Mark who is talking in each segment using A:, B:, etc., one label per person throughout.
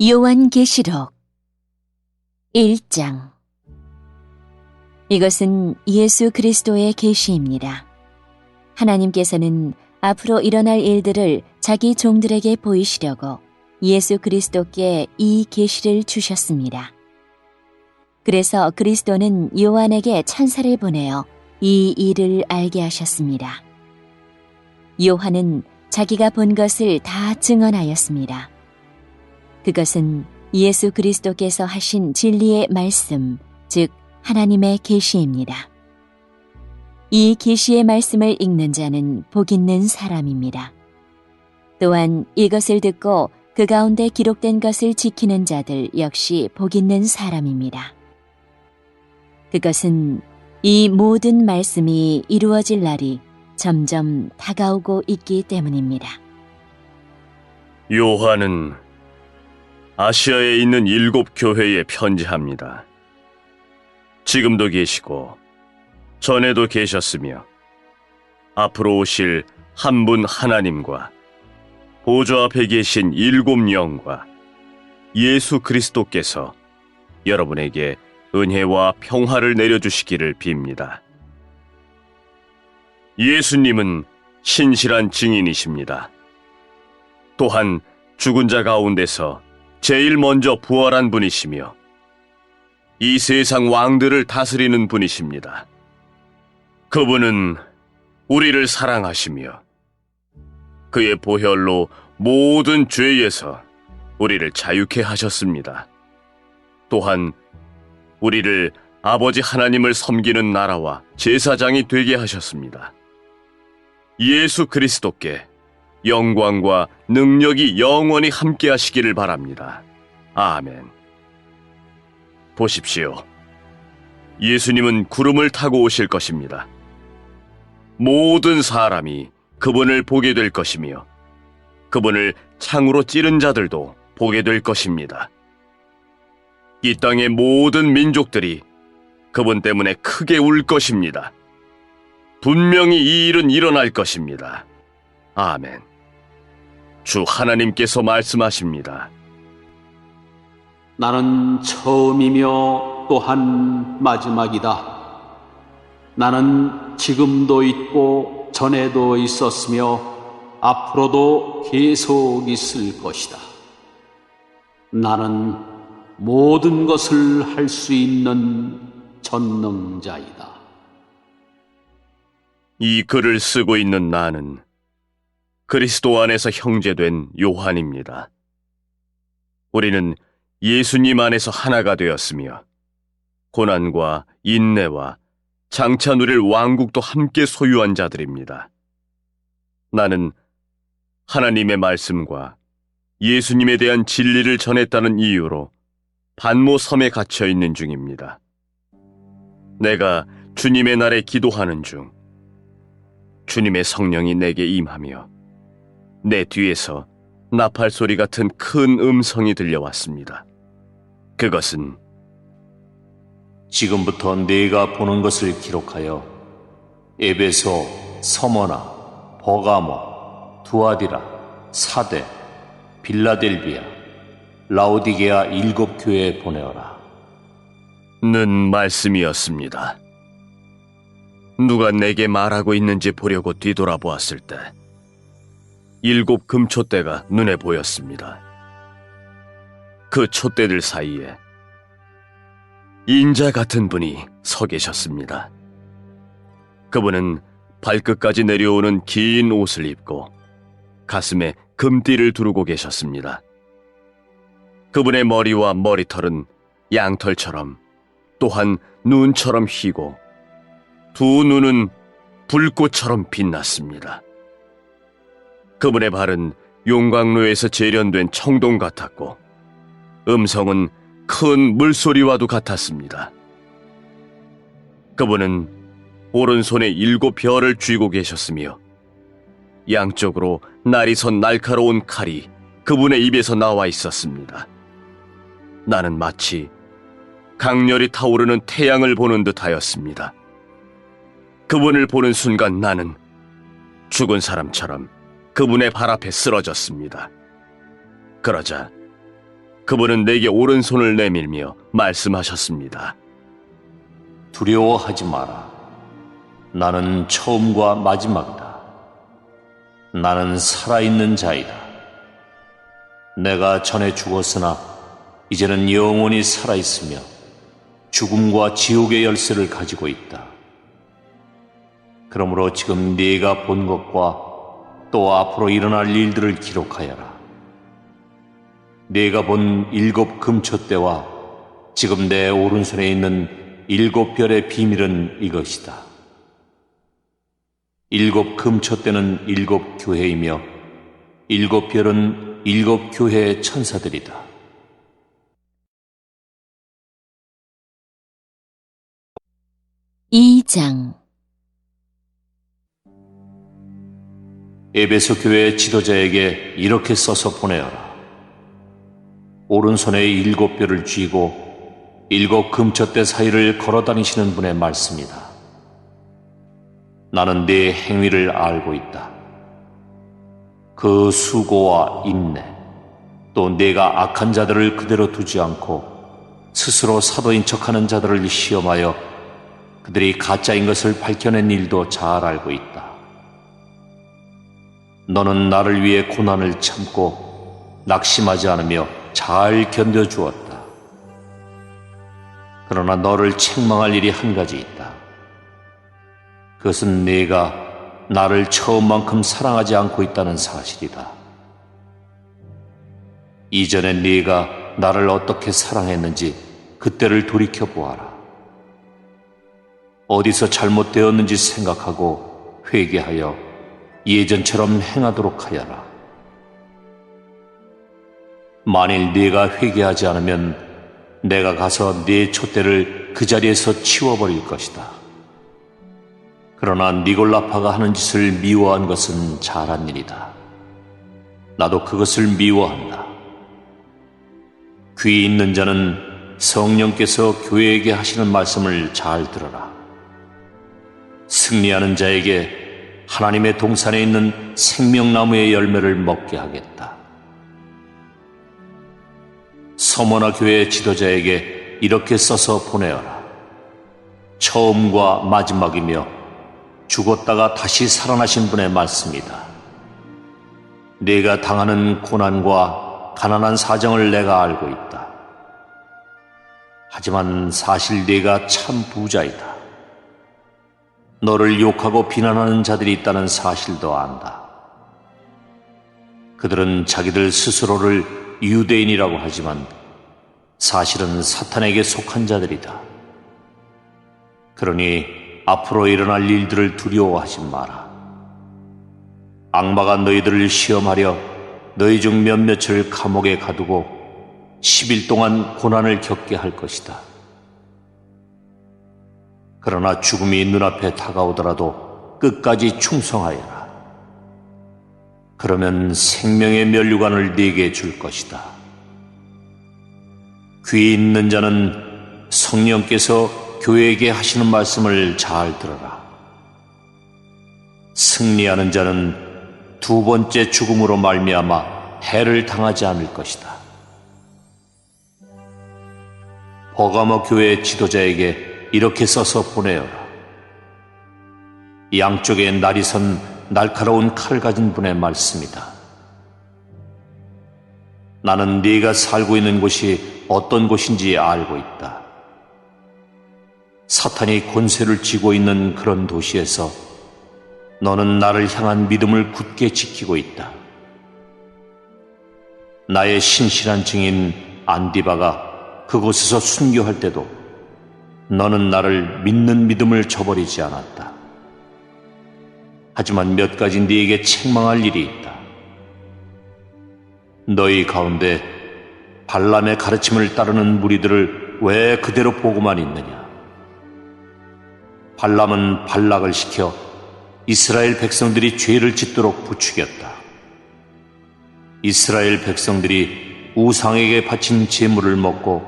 A: 요한계시록 1장. 이것은 예수 그리스도의 계시입니다. 하나님께서는 앞으로 일어날 일들을 자기 종들에게 보이시려고 예수 그리스도께 이 계시를 주셨습니다. 그래서 그리스도는 요한에게 천사를 보내어 이 일을 알게 하셨습니다. 요한은 자기가 본 것을 다 증언하였습니다. 그것은 예수 그리스도께서 하신 진리의 말씀, 즉 하나님의 계시입니다. 이 계시의 말씀을 읽는 자는 복 있는 사람입니다. 또한 이것을 듣고 그 가운데 기록된 것을 지키는 자들 역시 복 있는 사람입니다. 그것은 이 모든 말씀이 이루어질 날이 점점 다가오고 있기 때문입니다.
B: 요한은 아시아에 있는 7 교회에 편지합니다. 지금도 계시고 전에도 계셨으며 앞으로 오실 한 분 하나님과 보좌 앞에 계신 7 영과 예수 그리스도께서 여러분에게 은혜와 평화를 내려주시기를 빕니다. 예수님은 신실한 증인이십니다. 또한 죽은 자 가운데서 제일 먼저 부활한 분이시며 이 세상 왕들을 다스리는 분이십니다. 그분은 우리를 사랑하시며 그의 보혈로 모든 죄에서 우리를 자유케 하셨습니다. 또한 우리를 아버지 하나님을 섬기는 나라와 제사장이 되게 하셨습니다. 예수 그리스도께 영광과 능력이 영원히 함께 하시기를 바랍니다. 아멘. 보십시오. 예수님은 구름을 타고 오실 것입니다. 모든 사람이 그분을 보게 될 것이며 그분을 창으로 찌른 자들도 보게 될 것입니다. 이 땅의 모든 민족들이 그분 때문에 크게 울 것입니다. 분명히 이 일은 일어날 것입니다. 아멘. 주 하나님께서 말씀하십니다.
C: 나는 처음이며 또한 마지막이다. 나는 지금도 있고 전에도 있었으며 앞으로도 계속 있을 것이다. 나는 모든 것을 할 수 있는 전능자이다.
B: 이 글을 쓰고 있는 나는 그리스도 안에서 형제된 요한입니다. 우리는 예수님 안에서 하나가 되었으며 고난과 인내와 장차 누릴 왕국도 함께 소유한 자들입니다. 나는 하나님의 말씀과 예수님에 대한 진리를 전했다는 이유로 반모 섬에 갇혀 있는 중입니다. 내가 주님의 날에 기도하는 중 주님의 성령이 내게 임하며 내 뒤에서 나팔 소리 같은 큰 음성이 들려왔습니다. 그것은
D: 지금부터 네가 보는 것을 기록하여 에베소, 서머나, 버가모, 두아디라, 사대, 빌라델비아, 라오디게아 7 교회에 보내어라.
B: 는 말씀이었습니다. 누가 내게 말하고 있는지 보려고 뒤돌아보았을 때 7 금촛대가 눈에 보였습니다. 그 촛대들 사이에 인자 같은 분이 서 계셨습니다. 그분은 발끝까지 내려오는 긴 옷을 입고 가슴에 금띠를 두르고 계셨습니다. 그분의 머리와 머리털은 양털처럼 또한 눈처럼 희고 두 눈은 불꽃처럼 빛났습니다. 그분의 발은 용광로에서 재련된 청동 같았고 음성은 큰 물소리와도 같았습니다. 그분은 오른손에 7 별을 쥐고 계셨으며 양쪽으로 날이 선 날카로운 칼이 그분의 입에서 나와 있었습니다. 나는 마치 강렬히 타오르는 태양을 보는 듯하였습니다. 그분을 보는 순간 나는 죽은 사람처럼 그분의 발 앞에 쓰러졌습니다. 그러자 그분은 내게 오른손을 내밀며 말씀하셨습니다.
D: 두려워하지 마라. 나는 처음과 마지막이다. 나는 살아있는 자이다. 내가 전에 죽었으나 이제는 영원히 살아있으며 죽음과 지옥의 열쇠를 가지고 있다. 그러므로 지금 네가 본 것과 또 앞으로 일어날 일들을 기록하여라. 네가 본 7 금초대와 지금 내 오른손에 있는 7 별의 비밀은 이것이다. 7 금초대는 7 교회이며 7 별은 7 교회의 천사들이다.
A: 이장
D: 에베소 교회 지도자에게 이렇게 써서 보내어라. 오른손에 7 별을 쥐고 7 금초대 사이를 걸어다니시는 분의 말씀이다. 나는 네 행위를 알고 있다. 그 수고와 인내, 또 네가 악한 자들을 그대로 두지 않고 스스로 사도인 척하는 자들을 시험하여 그들이 가짜인 것을 밝혀낸 일도 잘 알고 있다. 너는 나를 위해 고난을 참고 낙심하지 않으며 잘 견뎌주었다. 그러나 너를 책망할 일이 한 가지 있다. 그것은 네가 나를 처음만큼 사랑하지 않고 있다는 사실이다. 이전에 네가 나를 어떻게 사랑했는지 그때를 돌이켜보아라. 어디서 잘못되었는지 생각하고 회개하여 예전처럼 행하도록 하여라. 만일 네가 회개하지 않으면 내가 가서 네 촛대를 그 자리에서 치워버릴 것이다. 그러나 니골라파가 하는 짓을 미워한 것은 잘한 일이다. 나도 그것을 미워한다. 귀 있는 자는 성령께서 교회에게 하시는 말씀을 잘 들어라. 승리하는 자에게 하나님의 동산에 있는 생명나무의 열매를 먹게 하겠다. 서머나 교회 지도자에게 이렇게 써서 보내어라. 처음과 마지막이며 죽었다가 다시 살아나신 분의 말씀이다. 네가 당하는 고난과 가난한 사정을 내가 알고 있다. 하지만 사실 네가 참 부자이다. 너를 욕하고 비난하는 자들이 있다는 사실도 안다. 그들은 자기들 스스로를 유대인이라고 하지만 사실은 사탄에게 속한 자들이다. 그러니 앞으로 일어날 일들을 두려워하지 마라. 악마가 너희들을 시험하려 너희 중 몇몇을 감옥에 가두고 10일 동안 고난을 겪게 할 것이다. 그러나 죽음이 눈앞에 다가오더라도 끝까지 충성하여라. 그러면 생명의 면류관을 네게 줄 것이다. 귀 있는 자는 성령께서 교회에게 하시는 말씀을 잘 들어라. 승리하는 자는 두 번째 죽음으로 말미암아 해를 당하지 않을 것이다. 버가모 교회 지도자에게 이렇게 써서 보내어라. 양쪽에 날이 선 날카로운 칼을 가진 분의 말씀이다. 나는 네가 살고 있는 곳이 어떤 곳인지 알고 있다. 사탄이 권세를 쥐고 있는 그런 도시에서 너는 나를 향한 믿음을 굳게 지키고 있다. 나의 신실한 증인 안디바가 그곳에서 순교할 때도 너는 나를 믿는 믿음을 저버리지 않았다. 하지만 몇 가지 네게 책망할 일이 있다. 너희 가운데 발람의 가르침을 따르는 무리들을 왜 그대로 보고만 있느냐? 발람은 발락을 시켜 이스라엘 백성들이 죄를 짓도록 부추겼다. 이스라엘 백성들이 우상에게 바친 제물을 먹고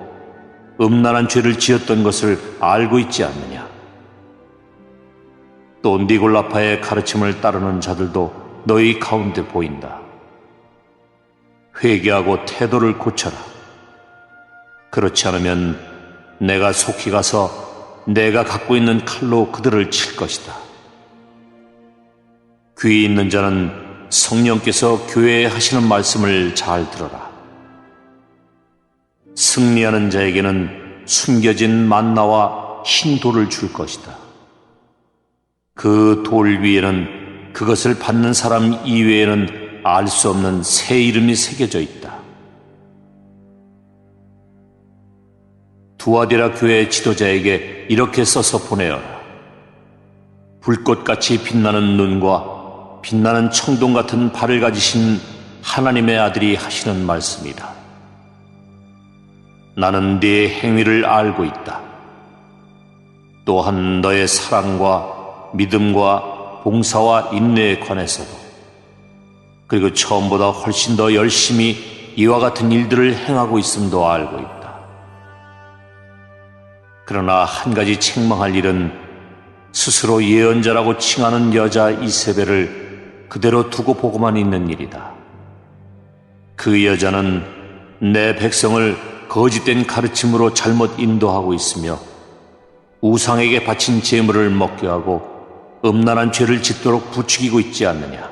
D: 음란한 죄를 지었던 것을 알고 있지 않느냐? 또 니골라파의 가르침을 따르는 자들도 너희 가운데 보인다. 회개하고 태도를 고쳐라. 그렇지 않으면 내가 속히 가서 내가 갖고 있는 칼로 그들을 칠 것이다. 귀 있는 자는 성령께서 교회에 하시는 말씀을 잘 들어라. 승리하는 자에게는 숨겨진 만나와 흰 돌을 줄 것이다. 그 돌 위에는 그것을 받는 사람 이외에는 알 수 없는 새 이름이 새겨져 있다. 두아디라 교회 지도자에게 이렇게 써서 보내어라. 불꽃같이 빛나는 눈과 빛나는 청동 같은 발을 가지신 하나님의 아들이 하시는 말씀이다. 나는 네 행위를 알고 있다. 또한 너의 사랑과 믿음과 봉사와 인내에 관해서도, 그리고 처음보다 훨씬 더 열심히 이와 같은 일들을 행하고 있음도 알고 있다. 그러나 한 가지 책망할 일은 스스로 예언자라고 칭하는 여자 이세벨을 그대로 두고 보고만 있는 일이다. 그 여자는 내 백성을 거짓된 가르침으로 잘못 인도하고 있으며 우상에게 바친 제물을 먹게 하고 음란한 죄를 짓도록 부추기고 있지 않느냐.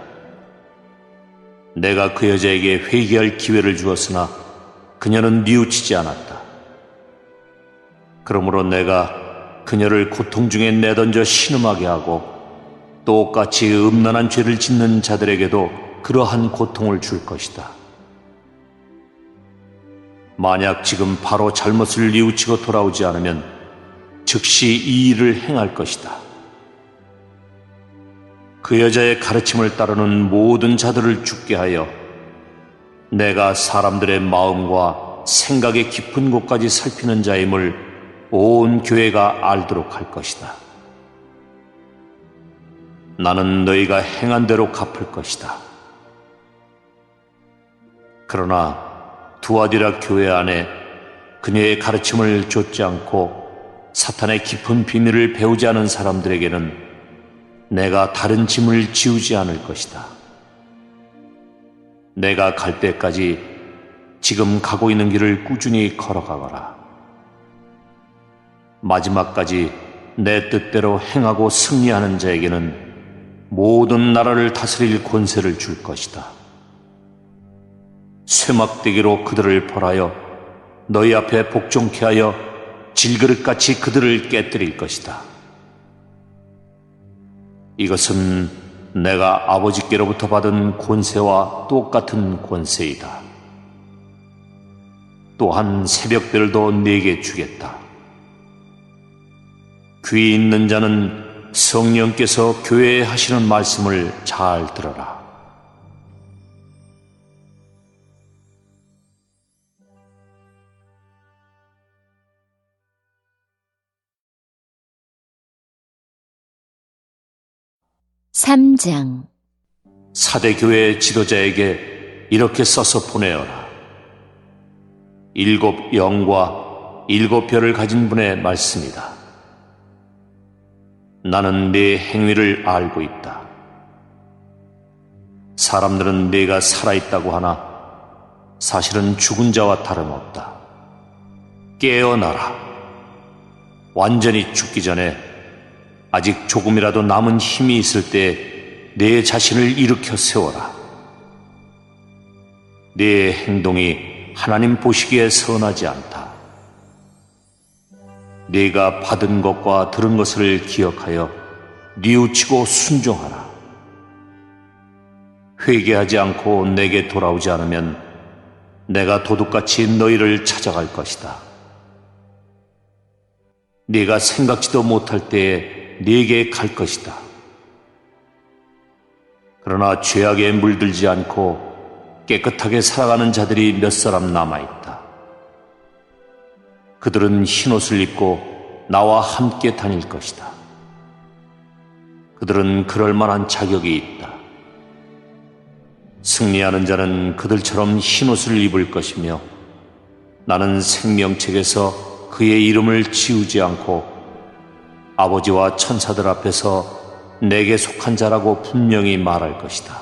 D: 내가 그 여자에게 회개할 기회를 주었으나 그녀는 뉘우치지 않았다. 그러므로 내가 그녀를 고통 중에 내던져 신음하게 하고 똑같이 음란한 죄를 짓는 자들에게도 그러한 고통을 줄 것이다. 만약 지금 바로 잘못을 뉘우치고 돌아오지 않으면 즉시 이 일을 행할 것이다. 그 여자의 가르침을 따르는 모든 자들을 죽게 하여 내가 사람들의 마음과 생각의 깊은 곳까지 살피는 자임을 온 교회가 알도록 할 것이다. 나는 너희가 행한 대로 갚을 것이다. 그러나 두아디라 교회 안에 그녀의 가르침을 좇지 않고 사탄의 깊은 비밀을 배우지 않은 사람들에게는 내가 다른 짐을 지우지 않을 것이다. 내가 갈 때까지 지금 가고 있는 길을 꾸준히 걸어가거라. 마지막까지 내 뜻대로 행하고 승리하는 자에게는 모든 나라를 다스릴 권세를 줄 것이다. 쇠막대기로 그들을 벌하여 너희 앞에 복종케 하여 질그릇같이 그들을 깨뜨릴 것이다. 이것은 내가 아버지께로부터 받은 권세와 똑같은 권세이다. 또한 새벽별도 네게 주겠다. 귀 있는 자는 성령께서 교회에 하시는 말씀을 잘 들어라.
A: 삼장.
D: 사대교회 지도자에게 이렇게 써서 보내어라. 7 영과 7 별을 가진 분의 말씀이다. 나는 네 행위를 알고 있다. 사람들은 네가 살아있다고 하나 사실은 죽은 자와 다름없다. 깨어나라. 완전히 죽기 전에 아직 조금이라도 남은 힘이 있을 때 내 자신을 일으켜 세워라. 네 행동이 하나님 보시기에 선하지 않다. 네가 받은 것과 들은 것을 기억하여 뉘우치고 순종하라. 회개하지 않고 내게 돌아오지 않으면 내가 도둑같이 너희를 찾아갈 것이다. 네가 생각지도 못할 때에 네게 갈 것이다. 그러나 죄악에 물들지 않고 깨끗하게 살아가는 자들이 몇 사람 남아있다. 그들은 흰옷을 입고 나와 함께 다닐 것이다. 그들은 그럴 만한 자격이 있다. 승리하는 자는 그들처럼 흰옷을 입을 것이며 나는 생명책에서 그의 이름을 지우지 않고 아버지와 천사들 앞에서 내게 속한 자라고 분명히 말할 것이다.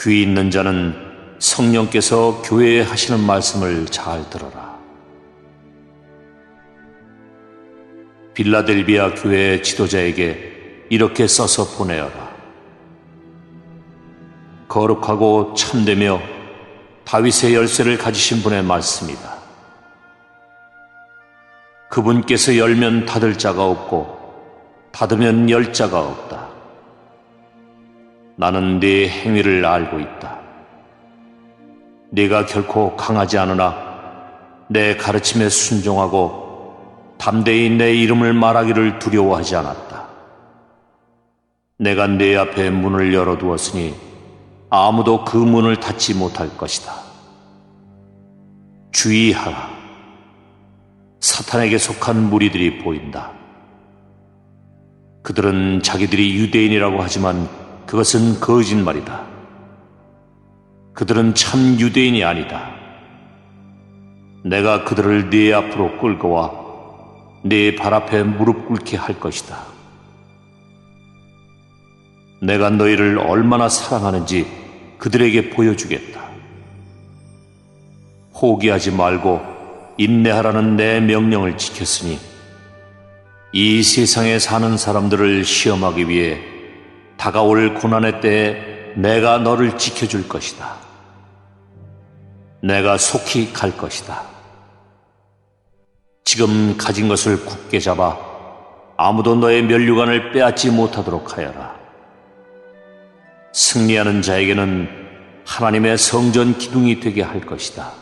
D: 귀 있는 자는 성령께서 교회에 하시는 말씀을 잘 들어라. 빌라델비아 교회 지도자에게 이렇게 써서 보내어라. 거룩하고 참되며 다윗의 열쇠를 가지신 분의 말씀이다. 그분께서 열면 닫을 자가 없고 닫으면 열 자가 없다. 나는 네 행위를 알고 있다. 네가 결코 강하지 않으나 내 가르침에 순종하고 담대히 내 이름을 말하기를 두려워하지 않았다. 내가 네 앞에 문을 열어두었으니 아무도 그 문을 닫지 못할 것이다. 주의하라. 사탄에게 속한 무리들이 보인다. 그들은 자기들이 유대인이라고 하지만 그것은 거짓말이다. 그들은 참 유대인이 아니다. 내가 그들을 네 앞으로 끌고 와 네 발 앞에 무릎 꿇게 할 것이다. 내가 너희를 얼마나 사랑하는지 그들에게 보여주겠다. 포기하지 말고 인내하라는 내 명령을 지켰으니 이 세상에 사는 사람들을 시험하기 위해 다가올 고난의 때에 내가 너를 지켜줄 것이다. 내가 속히 갈 것이다. 지금 가진 것을 굳게 잡아 아무도 너의 면류관을 빼앗지 못하도록 하여라. 승리하는 자에게는 하나님의 성전 기둥이 되게 할 것이다.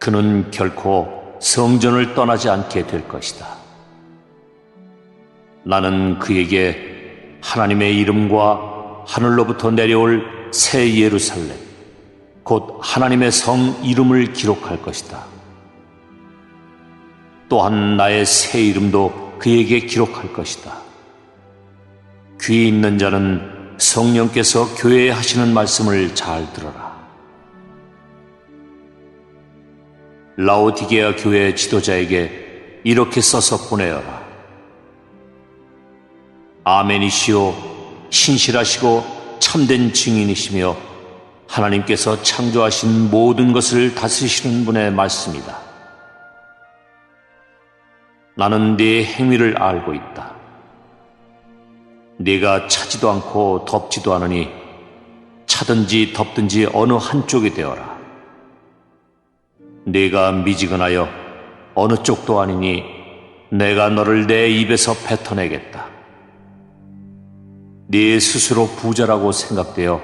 D: 그는 결코 성전을 떠나지 않게 될 것이다. 나는 그에게 하나님의 이름과 하늘로부터 내려올 새 예루살렘, 곧 하나님의 성 이름을 기록할 것이다. 또한 나의 새 이름도 그에게 기록할 것이다. 귀 있는 자는 성령께서 교회에 하시는 말씀을 잘 들어라. 라오디게아 교회 지도자에게 이렇게 써서 보내어라. 아멘이시오, 신실하시고 참된 증인이시며 하나님께서 창조하신 모든 것을 다스리시는 분의 말씀이다. 나는 네 행위를 알고 있다. 네가 차지도 않고 덥지도 않으니 차든지 덥든지 어느 한쪽이 되어라. 네가 미지근하여 어느 쪽도 아니니 내가 너를 내 입에서 뱉어내겠다. 네 스스로 부자라고 생각되어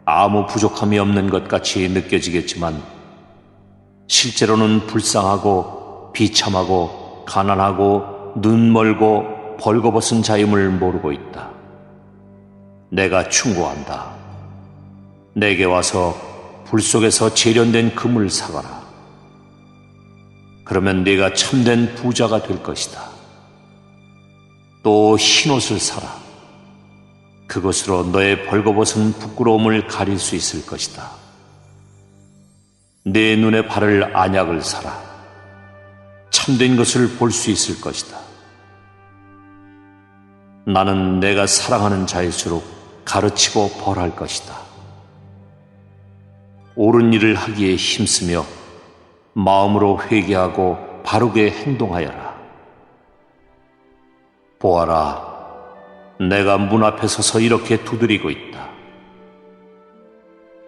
D: 아무 부족함이 없는 것 같이 느껴지겠지만 실제로는 불쌍하고 비참하고 가난하고 눈멀고 벌거벗은 자임을 모르고 있다. 내가 충고한다. 내게 와서 불 속에서 재련된 금을 사가라. 그러면 네가 참된 부자가 될 것이다. 또 흰옷을 사라. 그것으로 너의 벌거벗은 부끄러움을 가릴 수 있을 것이다. 내 눈에 바를 안약을 사라. 참된 것을 볼 수 있을 것이다. 나는 내가 사랑하는 자일수록 가르치고 벌할 것이다. 옳은 일을 하기에 힘쓰며 마음으로 회개하고 바르게 행동하여라. 보아라, 내가 문 앞에 서서 이렇게 두드리고 있다.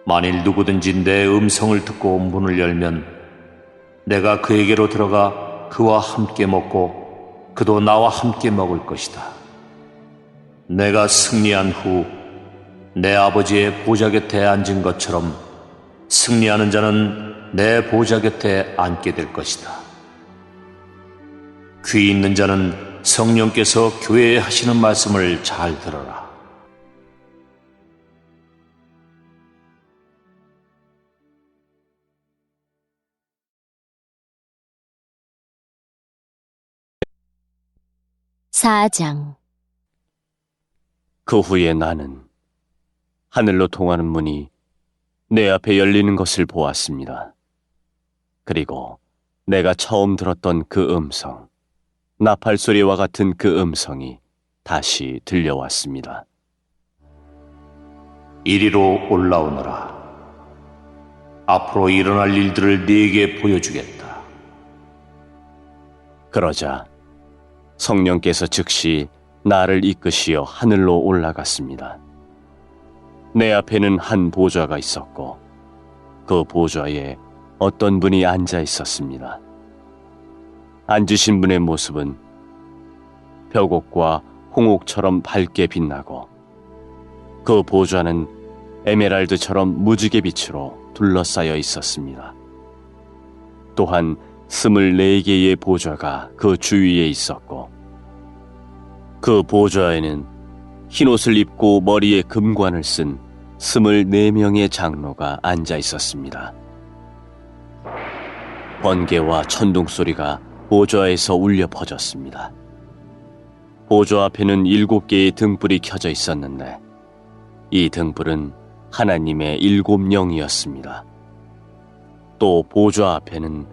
D: 만일 누구든지 내 음성을 듣고 문을 열면 내가 그에게로 들어가 그와 함께 먹고 그도 나와 함께 먹을 것이다. 내가 승리한 후 내 아버지의 보좌 곁에 앉은 것처럼 승리하는 자는 내 보좌 곁에 앉게 될 것이다. 귀 있는 자는 성령께서 교회에 하시는 말씀을 잘 들어라.
A: 사장.
B: 그 후에 나는 하늘로 통하는 문이 내 앞에 열리는 것을 보았습니다. 그리고 내가 처음 들었던 그 음성, 나팔 소리와 같은 그 음성이 다시 들려왔습니다.
D: 이리로 올라오너라. 앞으로 일어날 일들을 네게 보여주겠다.
B: 그러자 성령께서 즉시 나를 이끄시어 하늘로 올라갔습니다. 내 앞에는 한 보좌가 있었고 그 보좌에 어떤 분이 앉아 있었습니다. 앉으신 분의 모습은 벽옥과 홍옥처럼 밝게 빛나고 그 보좌는 에메랄드처럼 무지개 빛으로 둘러싸여 있었습니다. 또한 24개의 보좌가 그 주위에 있었고 그 보좌에는 흰옷을 입고 머리에 금관을 쓴 24명의 장로가 앉아 있었습니다. 번개와 천둥 소리가 보좌에서 울려 퍼졌습니다. 보좌 앞에는 7개의 등불이 켜져 있었는데 이 등불은 하나님의 7영이었습니다. 또 보좌 앞에는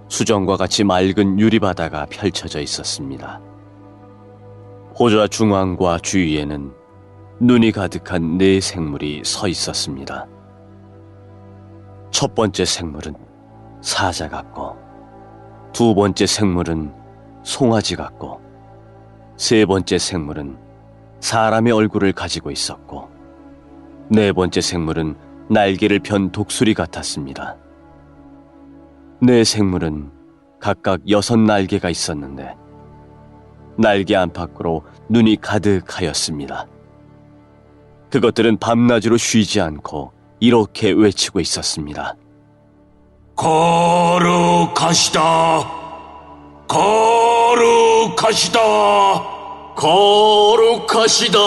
B: 수정과 같이 맑은 유리바다가 펼쳐져 있었습니다. 보좌 중앙과 주위에는 눈이 가득한 4생물이 서 있었습니다. 첫 번째 생물은 사자 같고, 두 번째 생물은 송아지 같고, 세 번째 생물은 사람의 얼굴을 가지고 있었고, 네 번째 생물은 날개를 편 독수리 같았습니다. 네 생물은 각각 6날개가 있었는데 날개 안팎으로 눈이 가득하였습니다. 그것들은 밤낮으로 쉬지 않고 이렇게 외치고 있었습니다.
D: 거룩하시다. 거룩하시다. 거룩하시다.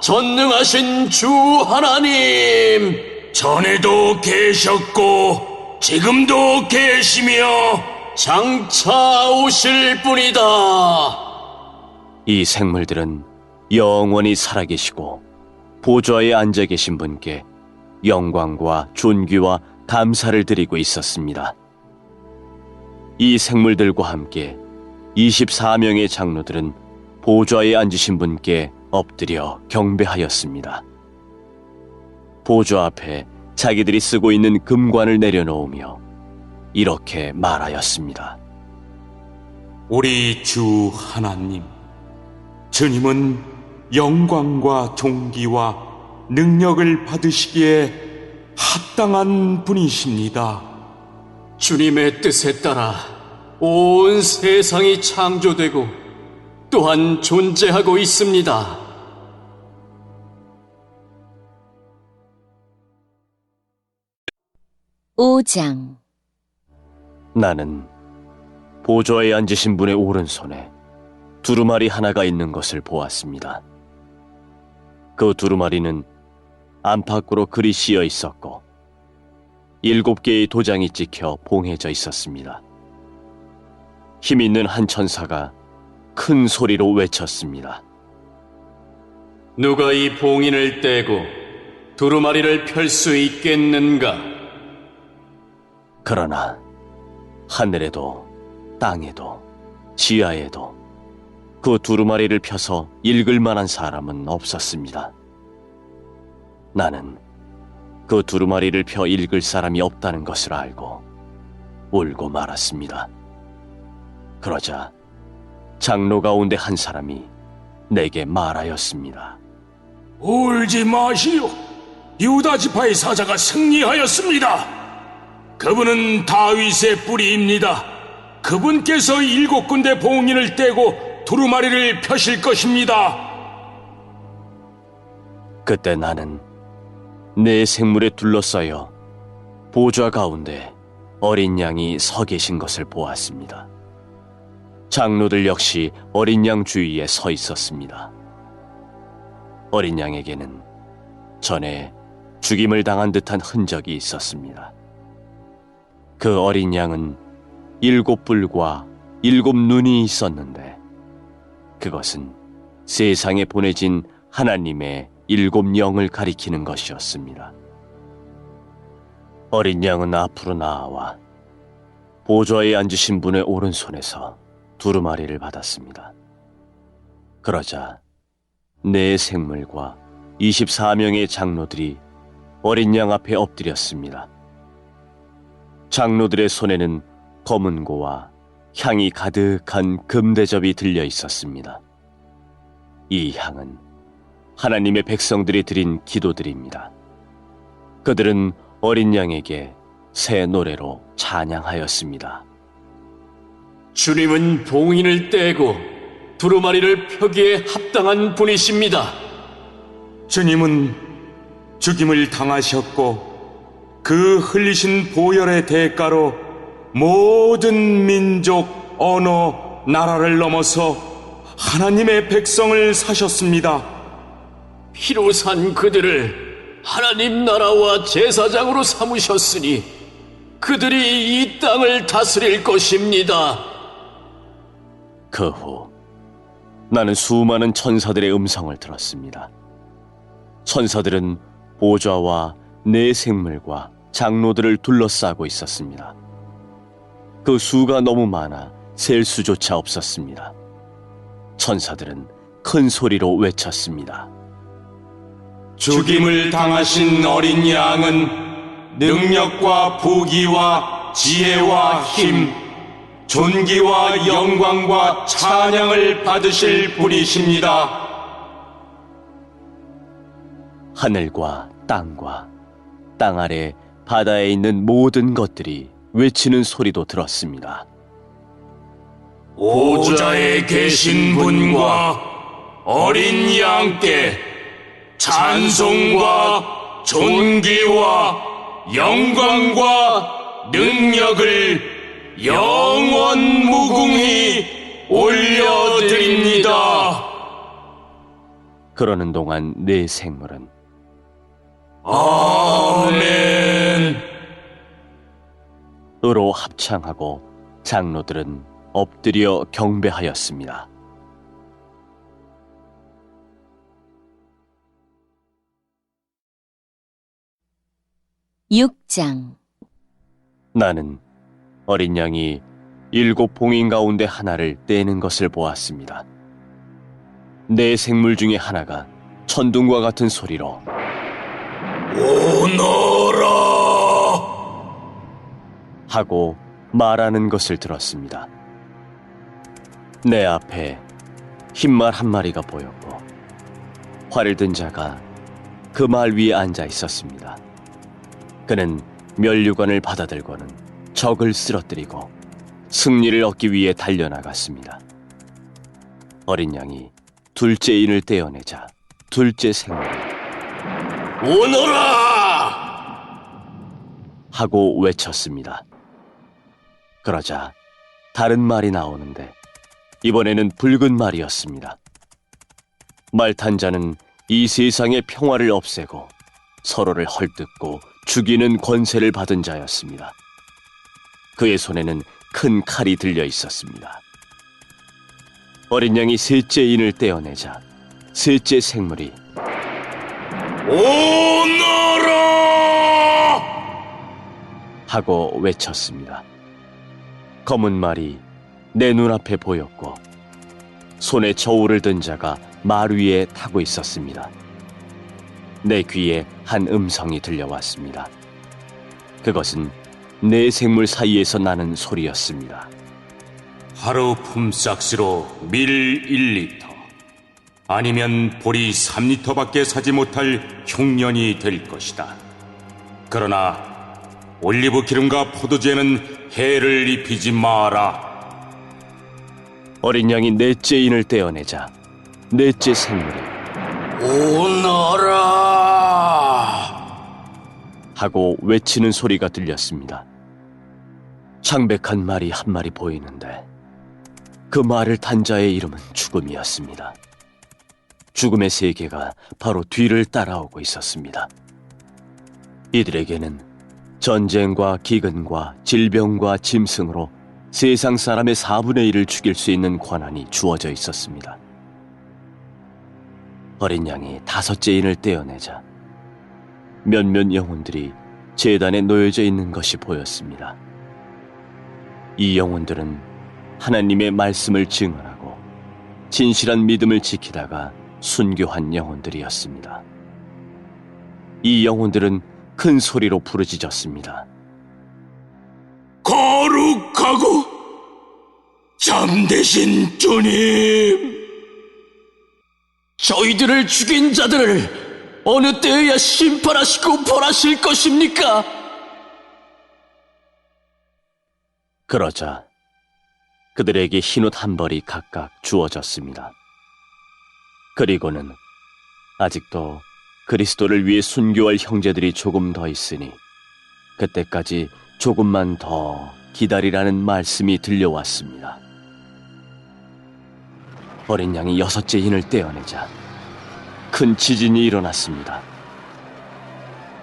D: 전능하신 주 하나님. 전에도 계셨고 지금도 계시며 장차 오실 분이다.
B: 이 생물들은 영원히 살아계시고 보좌에 앉아 계신 분께 영광과 존귀와 감사를 드리고 있었습니다. 이 생물들과 함께 24명의 장로들은 보좌에 앉으신 분께 엎드려 경배하였습니다. 보좌 앞에 자기들이 쓰고 있는 금관을 내려놓으며 이렇게 말하였습니다.
E: 우리 주 하나님, 주님은 영광과 존귀와 능력을 받으시기에 합당한 분이십니다.
F: 주님의 뜻에 따라 온 세상이 창조되고 또한 존재하고 있습니다.
A: 5장.
B: 나는 보좌에 앉으신 분의 오른손에 두루마리 하나가 있는 것을 보았습니다. 그 두루마리는 안팎으로 글이 씌어 있었고 7개의 도장이 찍혀 봉해져 있었습니다. 힘 있는 한 천사가 큰 소리로 외쳤습니다.
F: 누가 이 봉인을 떼고 두루마리를 펼 수 있겠는가?
B: 그러나 하늘에도 땅에도 지하에도 그 두루마리를 펴서 읽을 만한 사람은 없었습니다. 나는 그 두루마리를 펴 읽을 사람이 없다는 것을 알고 울고 말았습니다. 그러자 장로 가운데 한 사람이 내게 말하였습니다.
E: 울지 마시오. 유다 지파의 사자가 승리하였습니다. 그분은 다윗의 뿌리입니다. 그분께서 7군데 봉인을 떼고 두루마리를 펴실 것입니다.
B: 그때 나는 네 생물에 둘러싸여 보좌 가운데 어린 양이 서 계신 것을 보았습니다. 장로들 역시 어린 양 주위에 서 있었습니다. 어린 양에게는 전에 죽임을 당한 듯한 흔적이 있었습니다. 그 어린 양은 7뿔과 7눈이 있었는데 그것은 세상에 보내진 하나님의 7영을 가리키는 것이었습니다. 어린 양은 앞으로 나아와 보좌에 앉으신 분의 오른손에서 두루마리를 받았습니다. 그러자 네 생물과 24명의 장로들이 어린 양 앞에 엎드렸습니다. 장로들의 손에는 검은고와 향이 가득한 금대접이 들려 있었습니다. 이 향은 하나님의 백성들이 드린 기도들입니다. 그들은 어린 양에게 새 노래로 찬양하였습니다.
F: 주님은 봉인을 떼고 두루마리를 펴기에 합당한 분이십니다.
E: 주님은 죽임을 당하셨고 그 흘리신 보혈의 대가로 모든 민족, 언어, 나라를 넘어서 하나님의 백성을 사셨습니다.
F: 피로 산 그들을 하나님 나라와 제사장으로 삼으셨으니 그들이 이 땅을 다스릴 것입니다.
B: 그 후 나는 수많은 천사들의 음성을 들었습니다. 천사들은 보좌와 네 생물과 장로들을 둘러싸고 있었습니다. 그 수가 너무 많아 셀 수조차 없었습니다. 천사들은 큰 소리로 외쳤습니다.
E: 죽임을 당하신 어린 양은 능력과 부귀와 지혜와 힘, 존귀와 영광과 찬양을 받으실 분이십니다.
B: 하늘과 땅과 땅 아래 바다에 있는 모든 것들이 외치는 소리도 들었습니다.
E: 보좌에 계신 분과 어린 양께 찬송과 존귀와 영광과 능력을 영원 무궁히 올려드립니다.
B: 그러는 동안 네 생물은
E: 아멘
B: 으로 합창하고 장로들은 엎드려 경배하였습니다.
A: 육장.
B: 나는 어린 양이 7 봉인 가운데 하나를 떼는 것을 보았습니다. 네 생물 중에 하나가 천둥과 같은 소리로
E: 오너라
B: 하고 말하는 것을 들었습니다. 내 앞에 흰말 한 마리가 보였고 활을 든 자가 그 말 위에 앉아 있었습니다. 그는 면류관을 받아들고는 적을 쓰러뜨리고 승리를 얻기 위해 달려나갔습니다. 어린 양이 둘째 인을 떼어내자 둘째 생물이
E: 오너라
B: 하고 외쳤습니다. 그러자 다른 말이 나오는데 이번에는 붉은 말이었습니다. 말 탄 자는 이 세상의 평화를 없애고 서로를 헐뜯고 죽이는 권세를 받은 자였습니다. 그의 손에는 큰 칼이 들려 있었습니다. 어린 양이 셋째 인을 떼어내자 셋째 생물이
E: 오너라
B: 하고 외쳤습니다. 검은 말이 내 눈앞에 보였고 손에 저울을 든 자가 말 위에 타고 있었습니다. 내 귀에 한 음성이 들려왔습니다. 그것은 네 생물 사이에서 나는 소리였습니다.
E: 하루 품삯으로 밀 1리터 아니면 보리 3리터밖에 사지 못할 흉년이 될 것이다. 그러나 올리브 기름과 포도주에는 해를 입히지 마라.
B: 어린 양이 넷째 인을 떼어내자 넷째 생물이
E: 오너라
B: 하고 외치는 소리가 들렸습니다. 창백한 말이 한 마리 보이는데 그 말을 탄 자의 이름은 죽음이었습니다. 죽음의 세계가 바로 뒤를 따라오고 있었습니다. 이들에게는 전쟁과 기근과 질병과 짐승으로 세상 사람의 4분의 1을 죽일 수 있는 권한이 주어져 있었습니다. 어린 양이 다섯째 인을 떼어내자 몇몇 영혼들이 제단에 놓여져 있는 것이 보였습니다. 이 영혼들은 하나님의 말씀을 증언하고 진실한 믿음을 지키다가 순교한 영혼들이었습니다. 이 영혼들은 큰 소리로 부르짖었습니다.
E: 거룩하고 잠대신 주님,
F: 저희들을 죽인 자들을 어느 때에야 심판하시고 벌하실 것입니까?
B: 그러자 그들에게 흰옷 한 벌이 각각 주어졌습니다. 그리고는 아직도 그리스도를 위해 순교할 형제들이 조금 더 있으니 그때까지 조금만 더 기다리라는 말씀이 들려왔습니다. 어린 양이 6째 인을 떼어내자 큰 지진이 일어났습니다.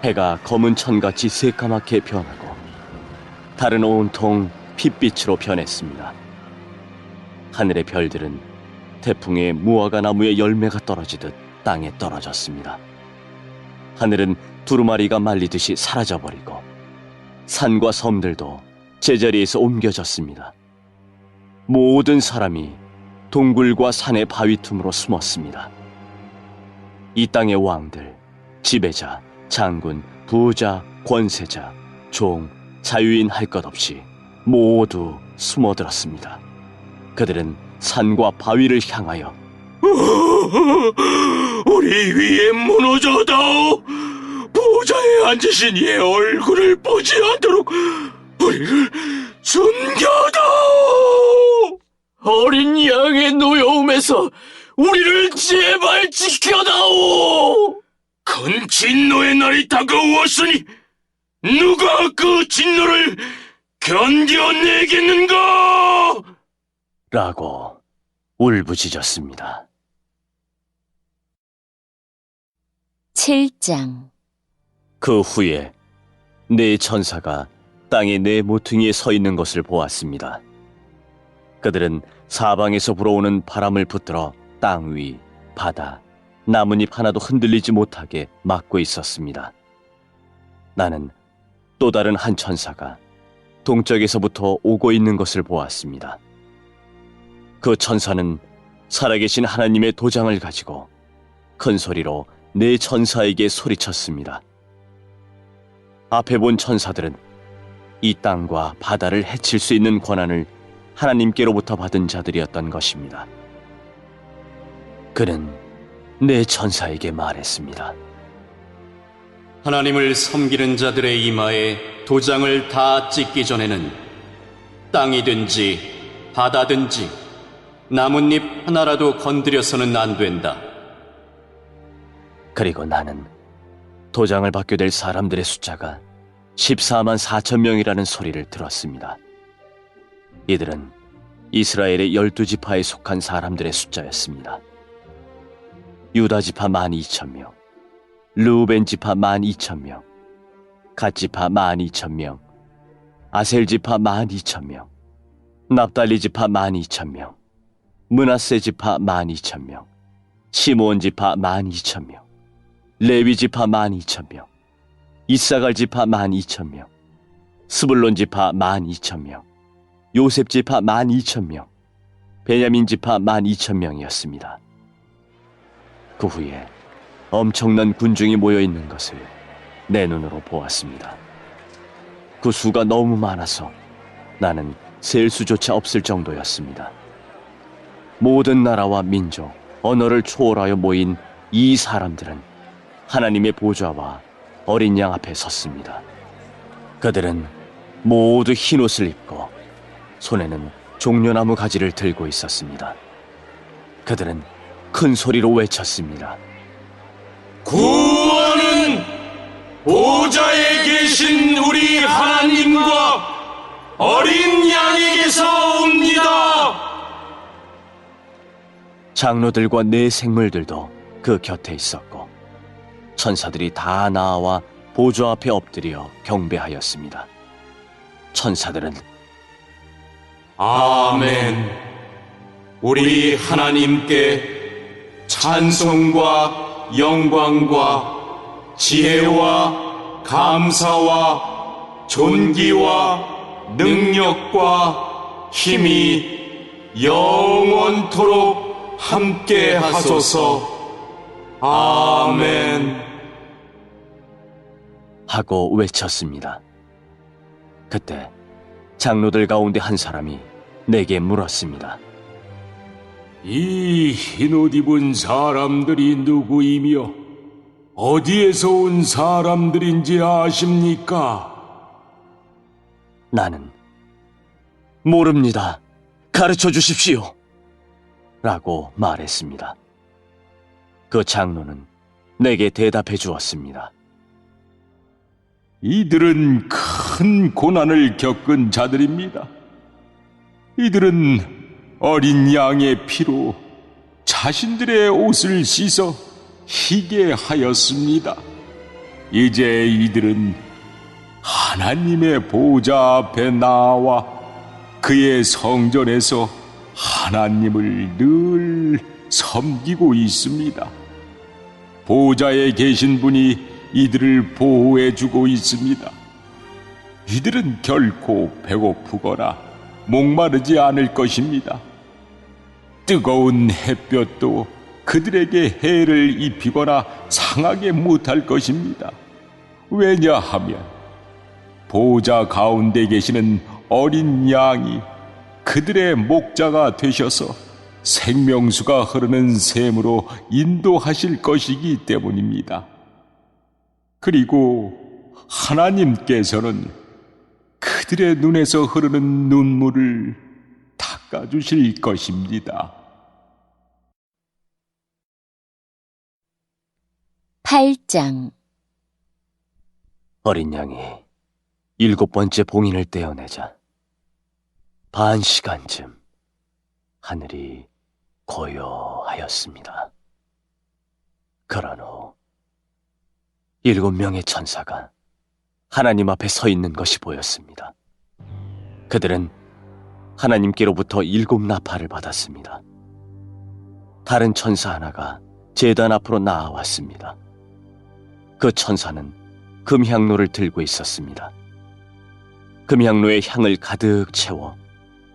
B: 해가 검은 천같이 새까맣게 변하고 달은 온통 핏빛으로 변했습니다. 하늘의 별들은 태풍에 무화과 나무에 열매가 떨어지듯 땅에 떨어졌습니다. 하늘은 두루마리가 말리듯이 사라져버리고 산과 섬들도 제자리에서 옮겨졌습니다. 모든 사람이 동굴과 산의 바위 틈으로 숨었습니다. 이 땅의 왕들, 지배자, 장군, 부자, 권세자, 종, 자유인 할 것 없이 모두 숨어들었습니다. 그들은 산과 바위를 향하여
E: 우리 위에 무너져다오. 보좌에 앉으신 이의 얼굴을 보지 않도록 우리를 숨겨다오.
F: 어린 양의 노여움에서 우리를 제발 지켜다오!
E: 큰 진노의 날이 다가왔으니 누가 그 진노를 견뎌내겠는가?
B: 라고 울부짖었습니다.
A: 7장.
B: 그 후에 네 천사가 땅의 네 모퉁이에 서 있는 것을 보았습니다. 그들은 사방에서 불어오는 바람을 붙들어 땅 위, 바다, 나뭇잎 하나도 흔들리지 못하게 막고 있었습니다. 나는 또 다른 한 천사가 동쪽에서부터 오고 있는 것을 보았습니다. 그 천사는 살아계신 하나님의 도장을 가지고 큰 소리로 네 천사에게 소리쳤습니다. 앞에 본 천사들은 이 땅과 바다를 해칠 수 있는 권한을 하나님께로부터 받은 자들이었던 것입니다. 그는 네 천사에게 말했습니다.
F: 하나님을 섬기는 자들의 이마에 도장을 다 찍기 전에는 땅이든지 바다든지 나뭇잎 하나라도 건드려서는 안 된다.
B: 그리고 나는 도장을 받게 될 사람들의 숫자가 14만 4천 명이라는 소리를 들었습니다. 이들은 이스라엘의 12지파에 속한 사람들의 숫자였습니다. 유다 지파 12,000명, 르우벤 지파 12,000명, 갓 지파 12,000명, 아셀 지파 12,000명, 납달리 지파 12,000명, 므낫세 지파 12,000명, 시므온 지파 12,000명, 레위 지파 12,000명, 이사갈 지파 12,000명, 스불론 지파 12,000명, 요셉 지파 12,000명, 베냐민 지파 12,000명이었습니다. 그 후에 엄청난 군중이 모여있는 것을 내 눈으로 보았습니다. 그 수가 너무 많아서 나는 셀 수조차 없을 정도였습니다. 모든 나라와 민족, 언어를 초월하여 모인 이 사람들은 하나님의 보좌와 어린 양 앞에 섰습니다. 그들은 모두 흰옷을 입고 손에는 종려나무 가지를 들고 있었습니다. 그들은 큰 소리로 외쳤습니다.
E: 구원은 보좌에 계신 우리 하나님과 어린 양에게서 옵니다.
B: 장로들과 네 생물들도 그 곁에 있었고 천사들이 다 나와 보좌 앞에 엎드려 경배하였습니다. 천사들은
E: 아멘. 우리 하나님께 찬송과 영광과 지혜와 감사와 존귀와 능력과 힘이 영원토록 함께 하소서. 아멘.
B: 하고 외쳤습니다. 그때 장로들 가운데 한 사람이 내게 물었습니다.
E: 이 흰옷 입은 사람들이 누구이며 어디에서 온 사람들인지 아십니까?
B: 나는 모릅니다. 가르쳐 주십시오. 라고 말했습니다. 그 장로는 내게 대답해 주었습니다.
E: 이들은 큰 고난을 겪은 자들입니다. 이들은 어린 양의 피로 자신들의 옷을 씻어 희게 하였습니다. 이제 이들은 하나님의 보좌 앞에 나와 그의 성전에서 하나님을 늘 섬기고 있습니다. 보좌에 계신 분이 이들을 보호해주고 있습니다. 이들은 결코 배고프거나 목마르지 않을 것입니다. 뜨거운 햇볕도 그들에게 해를 입히거나 상하게 못할 것입니다. 왜냐하면 보좌 가운데 계시는 어린 양이 그들의 목자가 되셔서 생명수가 흐르는 샘으로 인도하실 것이기 때문입니다. 그리고 하나님께서는 그들의 눈에서 흐르는 눈물을 닦아주실 것입니다.
A: 8장.
B: 어린 양이 7번째 봉인을 떼어내자 반 시간쯤 하늘이 고요하였습니다. 그런 후 7명의 천사가 하나님 앞에 서 있는 것이 보였습니다. 그들은 하나님께로부터 7 나팔을 받았습니다. 다른 천사 하나가 제단 앞으로 나아왔습니다. 그 천사는 금향로를 들고 있었습니다. 금향로에 향을 가득 채워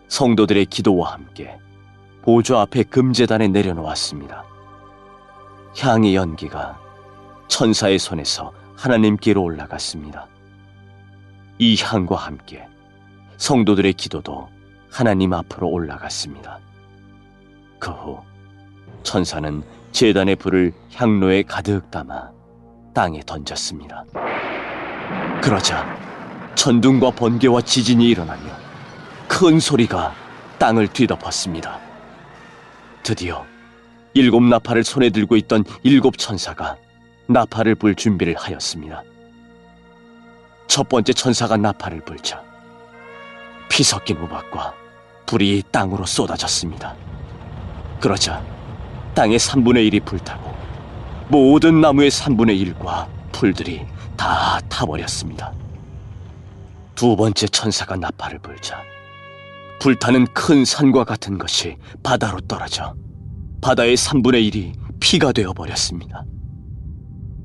B: 성도들의 기도와 함께 보좌 앞에 금제단에 내려놓았습니다. 향의 연기가 천사의 손에서 하나님께로 올라갔습니다. 이 향과 함께 성도들의 기도도 하나님 앞으로 올라갔습니다. 그 후 천사는 제단의 불을 향로에 가득 담아 땅에 던졌습니다. 그러자 천둥과 번개와 지진이 일어나며 큰 소리가 땅을 뒤덮었습니다. 드디어 7 나팔을 손에 들고 있던 7 천사가 나팔을 불 준비를 하였습니다. 첫 번째 천사가 나팔을 불자 피 섞인 우박과 불이 땅으로 쏟아졌습니다. 그러자 땅의 3분의 1이 불타고 모든 나무의 3분의 1과 풀들이 다 타버렸습니다. 두 번째 천사가 나팔을 불자 불타는 큰 산과 같은 것이 바다로 떨어져 바다의 3분의 1이 피가 되어버렸습니다.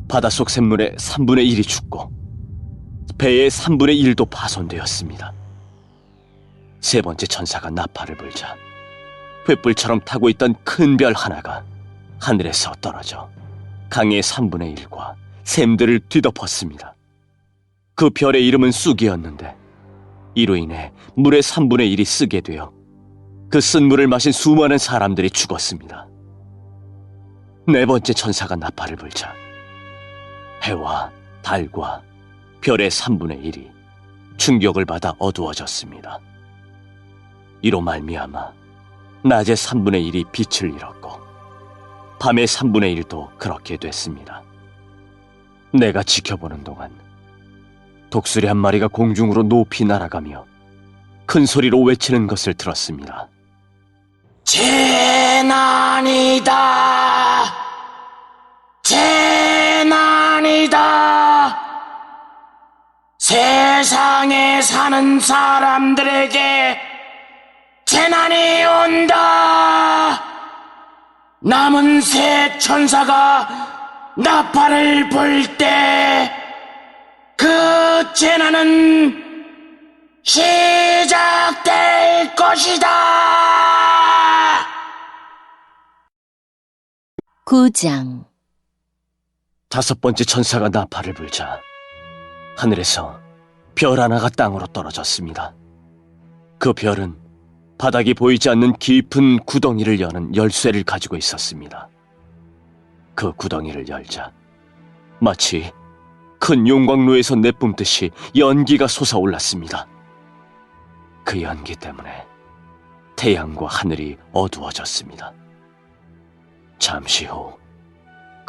B: 바닷속 샘물의 3분의 1이 죽고 배의 3분의 1도 파손되었습니다. 세 번째 천사가 나팔을 불자 횃불처럼 타고 있던 큰 별 하나가 하늘에서 떨어져 강의 3분의 1과 샘들을 뒤덮었습니다. 그 별의 이름은 쑥이었는데 이로 인해 물의 3분의 1이 쓰게 되어 그 쓴 물을 마신 수많은 사람들이 죽었습니다. 네 번째 천사가 나팔을 불자 해와 달과 별의 3분의 1이 충격을 받아 어두워졌습니다. 이로 말미암아 낮의 3분의 1이 빛을 잃었고 밤의 3분의 1도 그렇게 됐습니다. 내가 지켜보는 동안 독수리 한 마리가 공중으로 높이 날아가며 큰 소리로 외치는 것을 들었습니다.
F: 재난이다! 재난이다! 세상에 사는 사람들에게 재난이 온다! 남은 세 천사가 나팔을 불 때 그 재난은 시작될 것이다!
A: 9장.
B: 5번째 천사가 나팔을 불자 하늘에서 별 하나가 땅으로 떨어졌습니다. 그 별은 바닥이 보이지 않는 깊은 구덩이를 여는 열쇠를 가지고 있었습니다. 그 구덩이를 열자 마치 큰 용광로에서 내뿜듯이 연기가 솟아올랐습니다. 그 연기 때문에 태양과 하늘이 어두워졌습니다. 잠시 후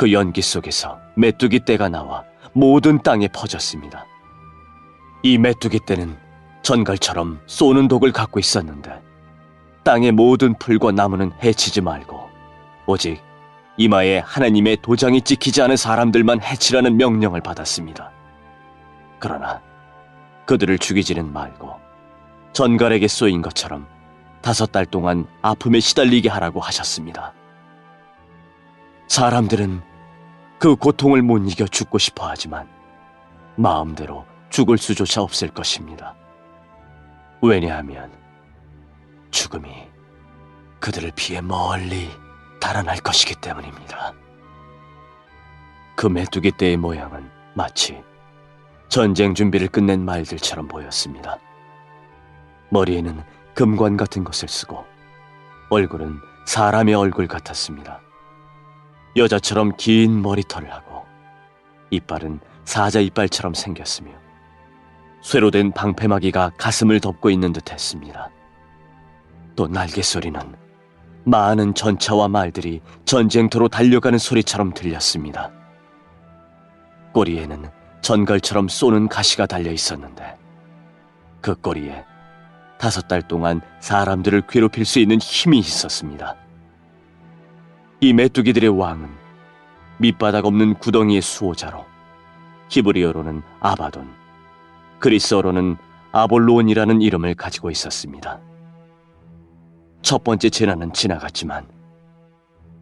B: 그 연기 속에서 메뚜기 떼가 나와 모든 땅에 퍼졌습니다. 이 메뚜기 떼는 전갈처럼 쏘는 독을 갖고 있었는데 땅의 모든 풀과 나무는 해치지 말고 오직 이마에 하나님의 도장이 찍히지 않은 사람들만 해치라는 명령을 받았습니다. 그러나 그들을 죽이지는 말고 전갈에게 쏘인 것처럼 5달 동안 아픔에 시달리게 하라고 하셨습니다. 사람들은 그 고통을 못 이겨 죽고 싶어 하지만 마음대로 죽을 수조차 없을 것입니다. 왜냐하면 죽음이 그들을 피해 멀리 달아날 것이기 때문입니다. 그 메뚜기 떼의 모양은 마치 전쟁 준비를 끝낸 말들처럼 보였습니다. 머리에는 금관 같은 것을 쓰고 얼굴은 사람의 얼굴 같았습니다. 여자처럼 긴 머리털을 하고 이빨은 사자 이빨처럼 생겼으며 쇠로 된 방패막이가 가슴을 덮고 있는 듯 했습니다. 또 날개 소리는 많은 전차와 말들이 전쟁터로 달려가는 소리처럼 들렸습니다. 꼬리에는 전갈처럼 쏘는 가시가 달려 있었는데 그 꼬리에 5달 동안 사람들을 괴롭힐 수 있는 힘이 있었습니다. 이 메뚜기들의 왕은 밑바닥 없는 구덩이의 수호자로 히브리어로는 아바돈, 그리스어로는 아볼로온이라는 이름을 가지고 있었습니다. 첫 번째 재난은 지나갔지만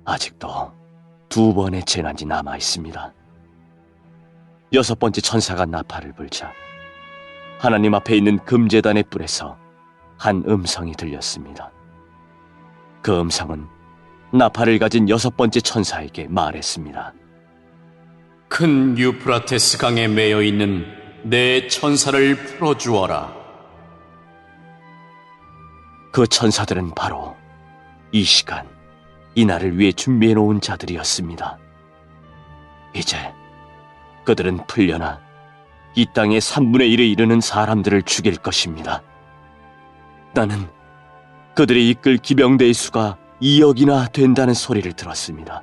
B: 아직도 2번의 재난이 남아 있습니다. 6번째 천사가 나팔을 불자 하나님 앞에 있는 금제단의 뿔에서 한 음성이 들렸습니다. 그 음성은 나팔을 가진 6번째 천사에게 말했습니다.
F: 큰 유프라테스 강에 매여 있는 내 천사를 풀어주어라.
B: 그 천사들은 바로 이 시간, 이 날을 위해 준비해 놓은 자들이었습니다. 이제 그들은 풀려나 이 땅의 3분의 1에 이르는 사람들을 죽일 것입니다. 나는 그들이 이끌 기병대의 수가 2억이나 된다는 소리를 들었습니다.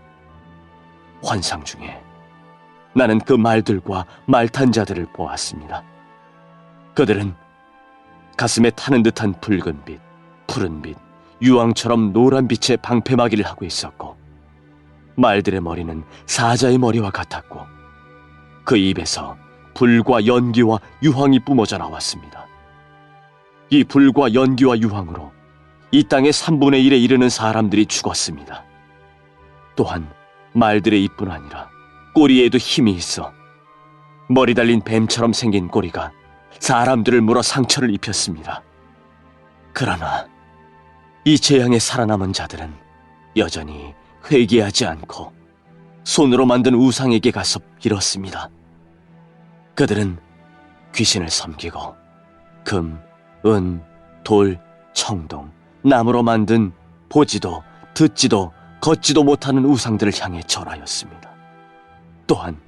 B: 환상 중에 나는 그 말들과 말탄 자들을 보았습니다. 그들은 가슴에 타는 듯한 붉은빛, 푸른빛, 유황처럼 노란빛의 방패막이를 하고 있었고 말들의 머리는 사자의 머리와 같았고 그 입에서 불과 연기와 유황이 뿜어져 나왔습니다. 이 불과 연기와 유황으로 이 땅의 3분의 1에 이르는 사람들이 죽었습니다. 또한 말들의 입뿐 아니라 꼬리에도 힘이 있어 머리 달린 뱀처럼 생긴 꼬리가 사람들을 물어 상처를 입혔습니다. 그러나 이 재앙에 살아남은 자들은 여전히 회개하지 않고 손으로 만든 우상에게 가서 빌었습니다. 그들은 귀신을 섬기고 금, 은, 돌, 청동, 나무로 만든 보지도 듣지도 걷지도 못하는 우상들을 향해 절하였습니다. 또한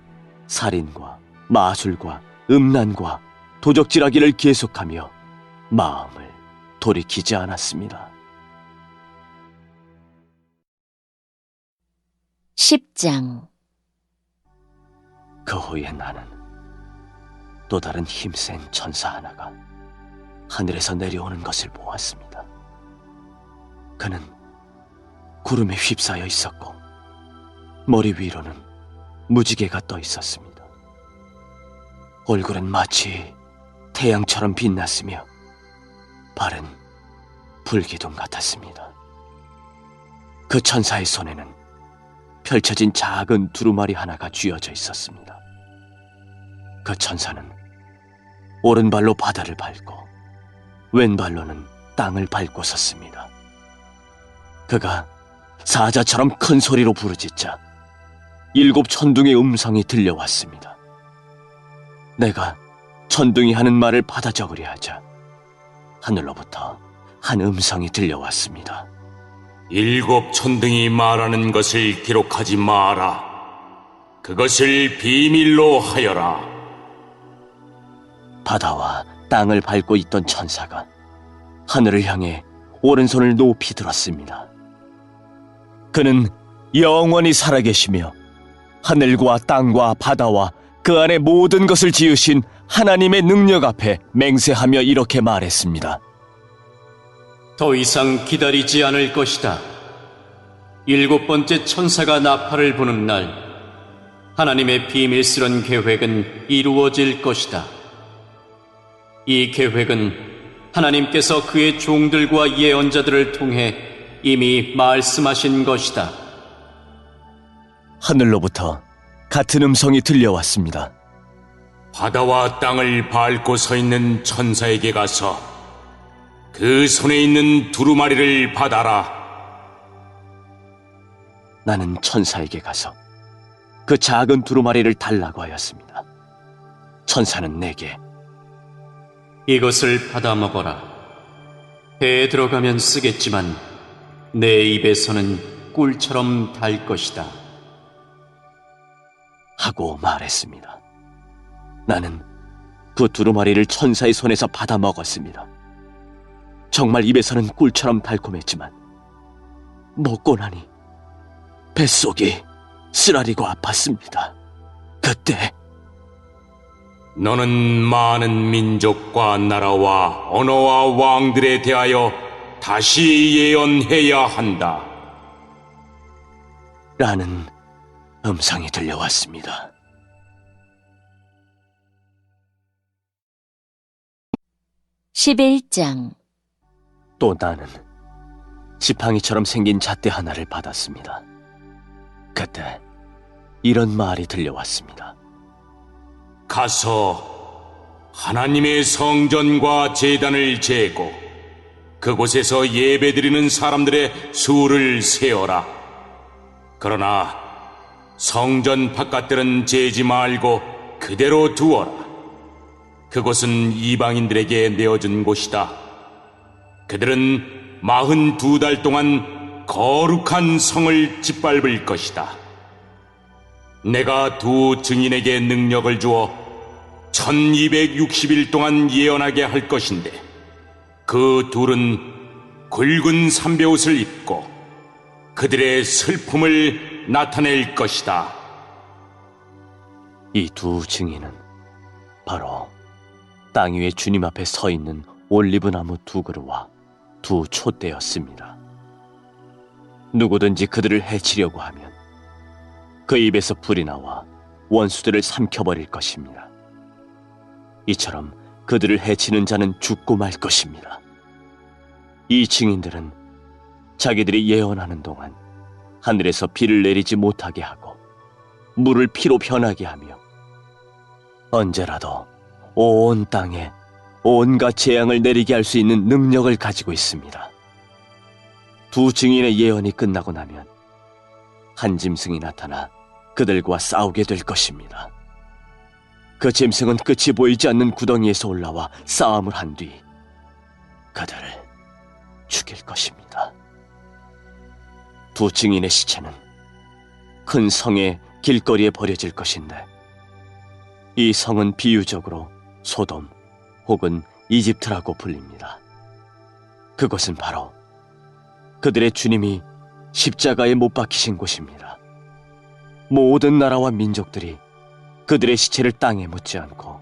B: 살인과 마술과 음란과 도적질하기를 계속하며 마음을 돌이키지 않았습니다.
A: 10장.
B: 그 후에 나는 또 다른 힘센 천사 하나가 하늘에서 내려오는 것을 보았습니다. 그는 구름에 휩싸여 있었고 머리 위로는 무지개가 떠 있었습니다. 얼굴은 마치 태양처럼 빛났으며 발은 불기둥 같았습니다. 그 천사의 손에는 펼쳐진 작은 두루마리 하나가 쥐어져 있었습니다. 그 천사는 오른발로 바다를 밟고 왼발로는 땅을 밟고 섰습니다. 그가 사자처럼 큰 소리로 부르짖자 7 천둥의 음성이 들려왔습니다. 내가 천둥이 하는 말을 받아 적으려 하자 하늘로부터 한 음성이 들려왔습니다.
D: 7 천둥이 말하는 것을 기록하지 마라. 그것을 비밀로 하여라.
B: 바다와 땅을 밟고 있던 천사가 하늘을 향해 오른손을 높이 들었습니다. 그는 영원히 살아계시며 하늘과 땅과 바다와 그 안에 모든 것을 지으신 하나님의 능력 앞에 맹세하며 이렇게 말했습니다.
F: 더 이상 기다리지 않을 것이다. 7번째 천사가 나팔을 부는 날 하나님의 비밀스런 계획은 이루어질 것이다. 이 계획은 하나님께서 그의 종들과 예언자들을 통해 이미 말씀하신 것이다.
B: 하늘로부터 같은 음성이 들려왔습니다.
D: 바다와 땅을 밟고 서 있는 천사에게 가서 그 손에 있는 두루마리를 받아라.
B: 나는 천사에게 가서 그 작은 두루마리를 달라고 하였습니다. 천사는 내게
F: 이것을 받아 먹어라. 배에 들어가면 쓰겠지만 내 입에서는 꿀처럼 달 것이다.
B: 하고 말했습니다. 나는 그 두루마리를 천사의 손에서 받아 먹었습니다. 정말 입에서는 꿀처럼 달콤했지만 먹고 나니 뱃속이 쓰라리고 아팠습니다. 그때
D: 너는 많은 민족과 나라와 언어와 왕들에 대하여 다시 예언해야 한다.
B: 라는 음성이 들려왔습니다.
A: (11장)
B: 또 나는 지팡이처럼 생긴 잣대 하나를 받았습니다. 그때 이런 말이 들려왔습니다.
D: 가서 하나님의 성전과 제단을 재고 그곳에서 예배드리는 사람들의 수를 세어라. 그러나 성전 바깥들은 재지 말고 그대로 두어라. 그곳은 이방인들에게 내어준 곳이다. 그들은 42달 동안 거룩한 성을 짓밟을 것이다. 내가 2 증인에게 능력을 주어 1260일 동안 예언하게 할 것인데 그 둘은 굵은 삼배옷을 입고 그들의 슬픔을 나타낼 것이다.
B: 이 2 증인은 바로 땅 위에 주님 앞에 서 있는 올리브나무 2 그루와 2 촛대였습니다. 누구든지 그들을 해치려고 하면 그 입에서 불이 나와 원수들을 삼켜버릴 것입니다. 이처럼 그들을 해치는 자는 죽고 말 것입니다. 이 증인들은 자기들이 예언하는 동안 하늘에서 비를 내리지 못하게 하고 물을 피로 변하게 하며 언제라도 온 땅에 온갖 재앙을 내리게 할 수 있는 능력을 가지고 있습니다. 2 증인의 예언이 끝나고 나면 한 짐승이 나타나 그들과 싸우게 될 것입니다. 그 짐승은 끝이 보이지 않는 구덩이에서 올라와 싸움을 한 뒤 그들을 죽일 것입니다. 2 증인의 시체는 큰 성의 길거리에 버려질 것인데 이 성은 비유적으로 소돔 혹은 이집트라고 불립니다. 그것은 바로 그들의 주님이 십자가에 못 박히신 곳입니다. 모든 나라와 민족들이 그들의 시체를 땅에 묻지 않고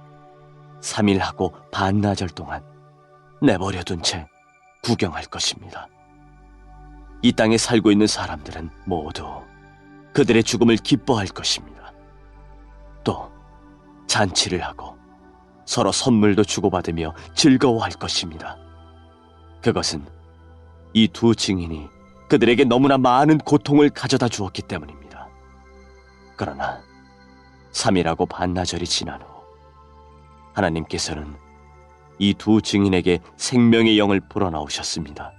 B: 3일하고 반나절 동안 내버려둔 채 구경할 것입니다. 이 땅에 살고 있는 사람들은 모두 그들의 죽음을 기뻐할 것입니다. 또 잔치를 하고 서로 선물도 주고받으며 즐거워할 것입니다. 그것은 이 2 증인이 그들에게 너무나 많은 고통을 가져다 주었기 때문입니다. 그러나 3일하고 반나절이 지난 후 하나님께서는 이 2 증인에게 생명의 영을 불어넣으셨습니다.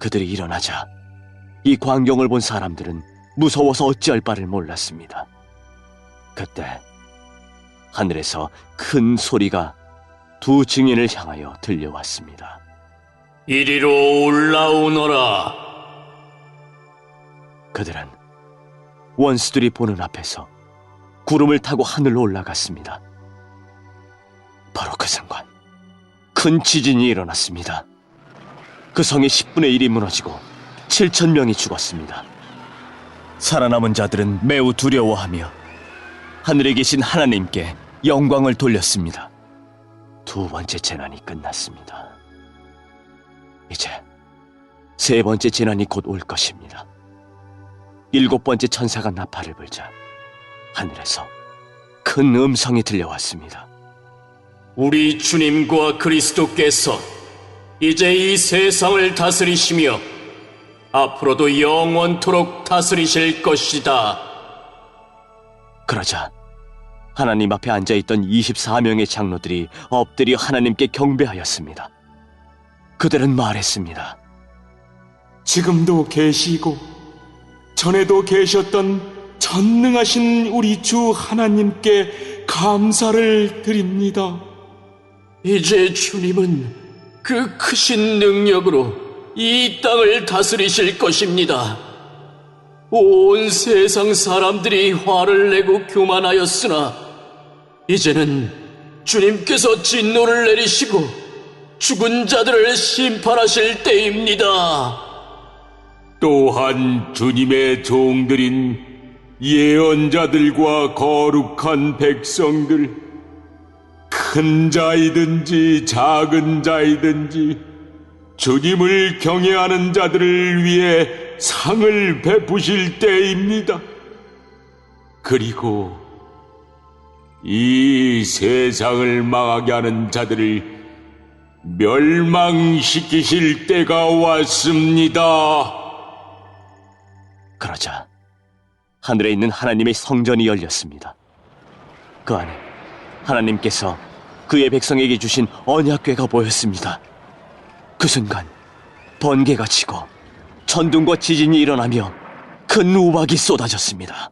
B: 그들이 일어나자 이 광경을 본 사람들은 무서워서 어찌할 바를 몰랐습니다. 그때 하늘에서 큰 소리가 두 증인을 향하여 들려왔습니다.
F: 이리로 올라오너라.
B: 그들은 원수들이 보는 앞에서 구름을 타고 하늘로 올라갔습니다. 바로 그 순간 큰 지진이 일어났습니다. 그 성의 10분의 1이 무너지고 7,000명이 죽었습니다. 살아남은 자들은 매우 두려워하며 하늘에 계신 하나님께 영광을 돌렸습니다. 두 번째 재난이 끝났습니다. 이제 세 번째 재난이 곧 올 것입니다. 일곱 번째 천사가 나팔을 불자 하늘에서 큰 음성이 들려왔습니다.
F: 우리 주님과 그리스도께서 이제 이 세상을 다스리시며 앞으로도 영원토록 다스리실 것이다.
B: 그러자 하나님 앞에 앉아있던 24명의 장로들이 엎드려 하나님께 경배하였습니다. 그들은 말했습니다.
E: 지금도 계시고 전에도 계셨던 전능하신 우리 주 하나님께 감사를 드립니다.
F: 이제 주님은 그 크신 능력으로 이 땅을 다스리실 것입니다. 온 세상 사람들이 화를 내고 교만하였으나 이제는 주님께서 진노를 내리시고 죽은 자들을 심판하실 때입니다.
E: 또한 주님의 종들인 예언자들과 거룩한 백성들, 큰 자이든지 작은 자이든지 주님을 경외하는 자들을 위해 상을 베푸실 때입니다. 그리고 이 세상을 망하게 하는 자들을 멸망시키실 때가 왔습니다.
B: 그러자 하늘에 있는 하나님의 성전이 열렸습니다. 그 안에 하나님께서 그의 백성에게 주신 언약궤가 보였습니다. 그 순간 번개가 치고 천둥과 지진이 일어나며 큰 우박이 쏟아졌습니다.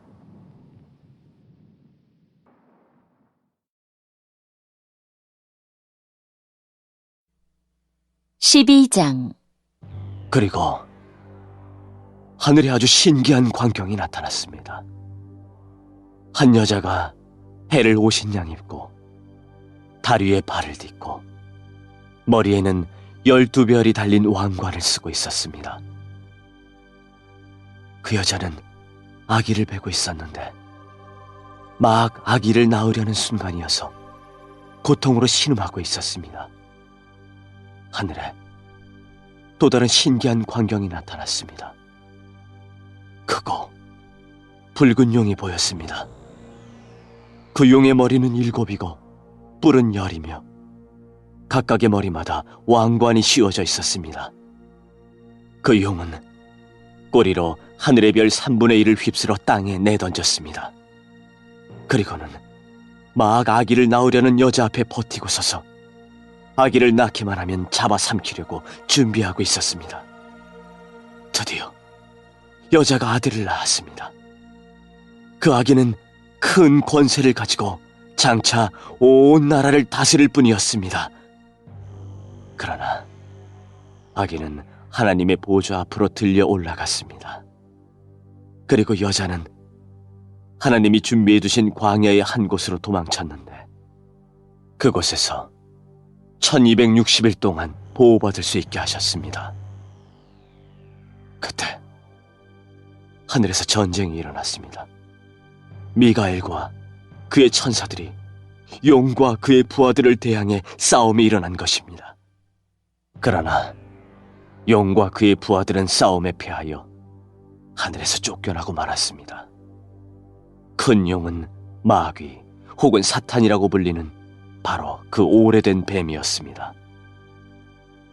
A: (12장)
B: 그리고 하늘에 아주 신기한 광경이 나타났습니다. 한 여자가 해를 옷인 양 입고 다리에 발을 딛고 머리에는 12별이 달린 왕관을 쓰고 있었습니다. 그 여자는 아기를 베고 있었는데 막 아기를 낳으려는 순간이어서 고통으로 신음하고 있었습니다. 하늘에 또 다른 신기한 광경이 나타났습니다. 크고 붉은 용이 보였습니다. 그 용의 머리는 7이고 뿔은 10이며 각각의 머리마다 왕관이 씌워져 있었습니다. 그 용은 꼬리로 하늘의 별 3분의 1을 휩쓸어 땅에 내던졌습니다. 그리고는 막 아기를 낳으려는 여자 앞에 버티고 서서 아기를 낳기만 하면 잡아삼키려고 준비하고 있었습니다. 드디어 여자가 아들을 낳았습니다. 그 아기는 큰 권세를 가지고 장차 온 나라를 다스릴 뿐이었습니다. 그러나 아기는 하나님의 보좌 앞으로 들려 올라갔습니다. 그리고 여자는 하나님이 준비해 두신 광야의 한 곳으로 도망쳤는데 그곳에서 1260일 동안 보호받을 수 있게 하셨습니다. 그때 하늘에서 전쟁이 일어났습니다. 미가엘과 그의 천사들이 용과 그의 부하들을 대항해 싸움이 일어난 것입니다. 그러나 용과 그의 부하들은 싸움에 패하여 하늘에서 쫓겨나고 말았습니다. 큰 용은 마귀 혹은 사탄이라고 불리는 바로 그 오래된 뱀이었습니다.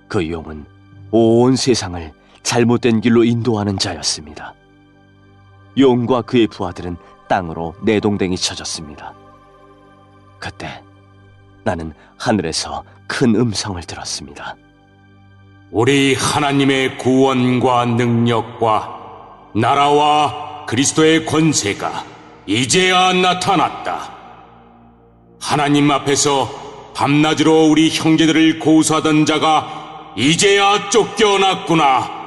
B: 그 용은 온 세상을 잘못된 길로 인도하는 자였습니다. 용과 그의 부하들은 땅으로 내동댕이 쳐졌습니다. 그때 나는 하늘에서 큰 음성을 들었습니다.
E: 우리 하나님의 구원과 능력과 나라와 그리스도의 권세가 이제야 나타났다. 하나님 앞에서 밤낮으로 우리 형제들을 고소하던 자가 이제야 쫓겨났구나.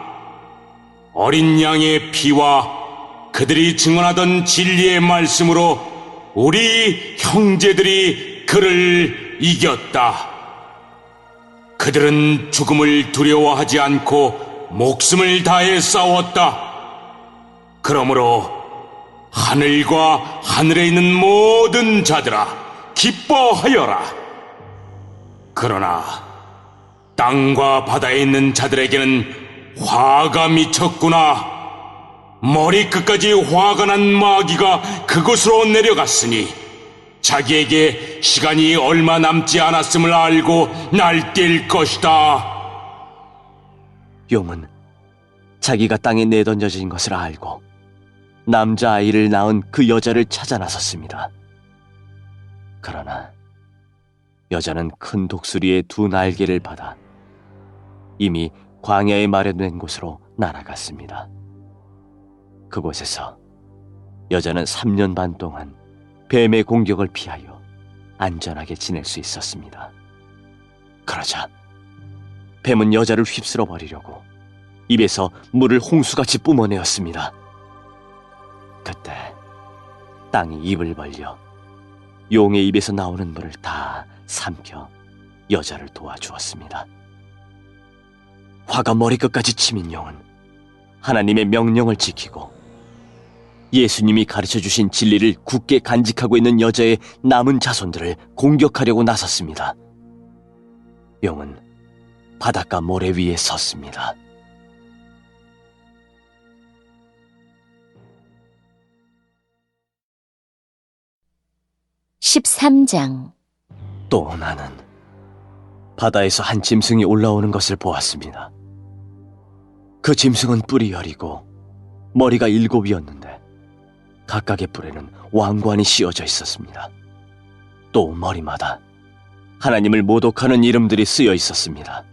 E: 어린 양의 피와 그들이 증언하던 진리의 말씀으로 우리 형제들이 그를 이겼다. 그들은 죽음을 두려워하지 않고 목숨을 다해 싸웠다. 그러므로 하늘과 하늘에 있는 모든 자들아, 기뻐하여라. 그러나 땅과 바다에 있는 자들에게는 화가 미쳤구나. 머리끝까지 화가 난 마귀가 그곳으로 내려갔으니 자기에게 시간이 얼마 남지 않았음을 알고 날뛸 것이다.
B: 용은 자기가 땅에 내던져진 것을 알고 남자아이를 낳은 그 여자를 찾아 나섰습니다. 그러나 여자는 큰 독수리의 두 날개를 받아 이미 광야에 마련된 곳으로 날아갔습니다. 그곳에서 여자는 3년 반 동안 뱀의 공격을 피하여 안전하게 지낼 수 있었습니다. 그러자 뱀은 여자를 휩쓸어 버리려고 입에서 물을 홍수같이 뿜어내었습니다. 그때 땅이 입을 벌려 용의 입에서 나오는 물을 다 삼켜 여자를 도와주었습니다. 화가 머리끝까지 치민 용은 하나님의 명령을 지키고 예수님이 가르쳐주신 진리를 굳게 간직하고 있는 여자의 남은 자손들을 공격하려고 나섰습니다. 용은 바닷가 모래 위에 섰습니다.
A: (13장)
B: 또 나는 바다에서 한 짐승이 올라오는 것을 보았습니다. 그 짐승은 뿔이 여리고 머리가 7이었는데 각각의 뿔에는 왕관이 씌워져 있었습니다. 또 머리마다 하나님을 모독하는 이름들이 쓰여 있었습니다.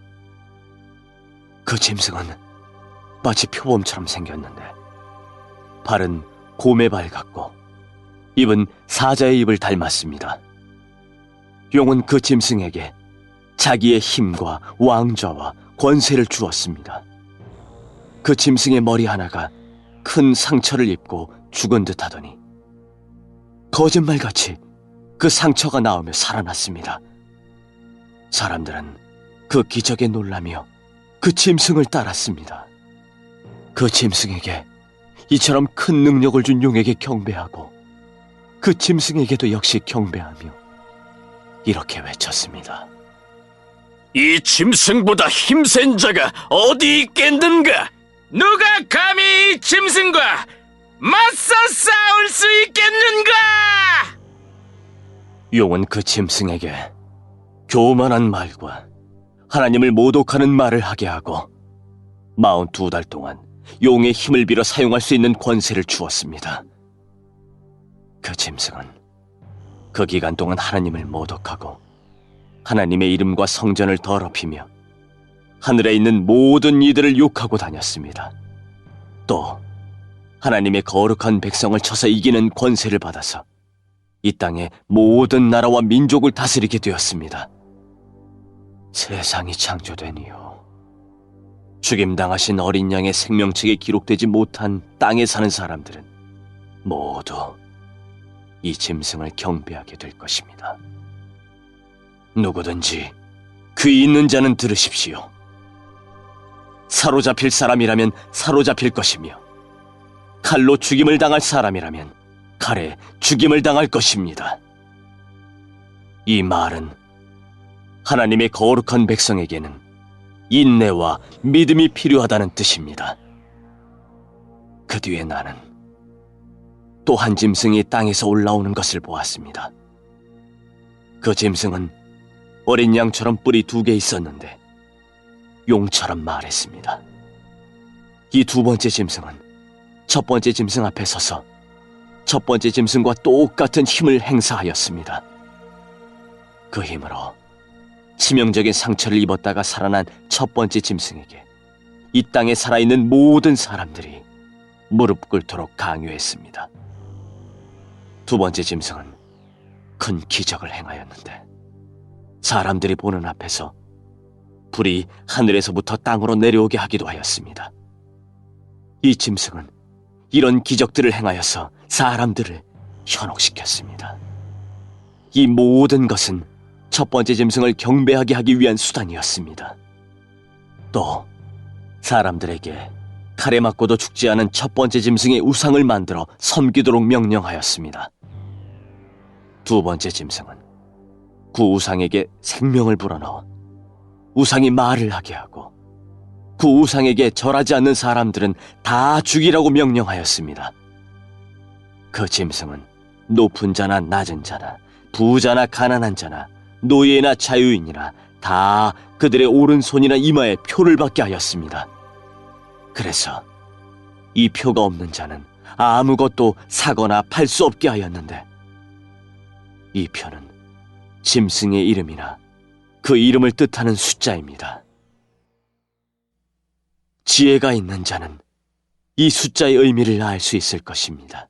B: 그 짐승은 마치 표범처럼 생겼는데 발은 곰의 발 같고 입은 사자의 입을 닮았습니다. 용은 그 짐승에게 자기의 힘과 왕좌와 권세를 주었습니다. 그 짐승의 머리 하나가 큰 상처를 입고 죽은 듯 하더니 거짓말같이 그 상처가 나오며 살아났습니다. 사람들은 그 기적에 놀라며 그 짐승을 따랐습니다. 그 짐승에게 이처럼 큰 능력을 준 용에게 경배하고 그 짐승에게도 역시 경배하며 이렇게 외쳤습니다.
G: 이 짐승보다 힘센 자가 어디 있겠는가? 누가 감히 이 짐승과 맞서 싸울 수 있겠는가?
B: 용은 그 짐승에게 교만한 말과 하나님을 모독하는 말을 하게 하고 42달 동안 용의 힘을 빌어 사용할 수 있는 권세를 주었습니다. 그 짐승은 그 기간 동안 하나님을 모독하고 하나님의 이름과 성전을 더럽히며 하늘에 있는 모든 이들을 욕하고 다녔습니다. 또 하나님의 거룩한 백성을 쳐서 이기는 권세를 받아서 이 땅의 모든 나라와 민족을 다스리게 되었습니다. 세상이 창조된 이후 죽임당하신 어린 양의 생명책에 기록되지 못한 땅에 사는 사람들은 모두 이 짐승을 경배하게 될 것입니다. 누구든지 귀 있는 자는 들으십시오. 사로잡힐 사람이라면 사로잡힐 것이며 칼로 죽임을 당할 사람이라면 칼에 죽임을 당할 것입니다. 이 말은 하나님의 거룩한 백성에게는 인내와 믿음이 필요하다는 뜻입니다. 그 뒤에 나는 또 한 짐승이 땅에서 올라오는 것을 보았습니다. 그 짐승은 어린 양처럼 뿔이 2개 있었는데 용처럼 말했습니다. 이 두 번째 짐승은 첫 번째 짐승 앞에 서서 첫 번째 짐승과 똑같은 힘을 행사하였습니다. 그 힘으로 치명적인 상처를 입었다가 살아난 첫 번째 짐승에게 이 땅에 살아있는 모든 사람들이 무릎 꿇도록 강요했습니다. 두 번째 짐승은 큰 기적을 행하였는데 사람들이 보는 앞에서 불이 하늘에서부터 땅으로 내려오게 하기도 하였습니다. 이 짐승은 이런 기적들을 행하여서 사람들을 현혹시켰습니다. 이 모든 것은 첫 번째 짐승을 경배하게 하기 위한 수단이었습니다. 또 사람들에게 칼에 맞고도 죽지 않은 첫 번째 짐승의 우상을 만들어 섬기도록 명령하였습니다. 두 번째 짐승은 그 우상에게 생명을 불어넣어 우상이 말을 하게 하고 그 우상에게 절하지 않는 사람들은 다 죽이라고 명령하였습니다. 그 짐승은 높은 자나 낮은 자나 부자나 가난한 자나 노예나 자유인이나 다 그들의 오른손이나 이마에 표를 받게 하였습니다. 그래서 이 표가 없는 자는 아무것도 사거나 팔 수 없게 하였는데, 이 표는 짐승의 이름이나 그 이름을 뜻하는 숫자입니다. 지혜가 있는 자는 이 숫자의 의미를 알 수 있을 것입니다.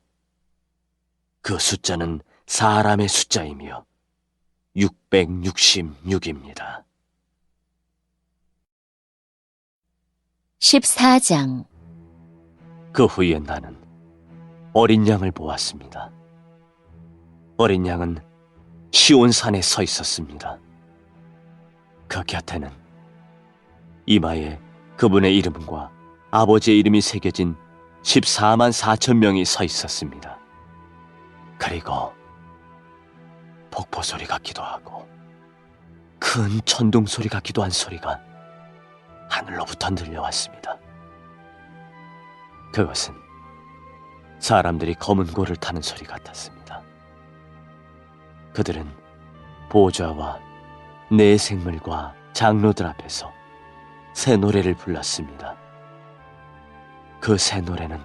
B: 그 숫자는 사람의 숫자이며 666입니다.
A: 14장.
B: 그 후에 나는 어린 양을 보았습니다. 어린 양은 시온산에 서 있었습니다. 그 곁에는 이마에 그분의 이름과 아버지의 이름이 새겨진 14만 4천 명이 서 있었습니다. 그리고 폭포 소리 같기도 하고 큰 천둥 소리 같기도 한 소리가 하늘로부터 들려왔습니다. 그것은 사람들이 검은 고를 타는 소리 같았습니다. 그들은 보좌와 내 생물과 장로들 앞에서 새 노래를 불렀습니다. 그 새 노래는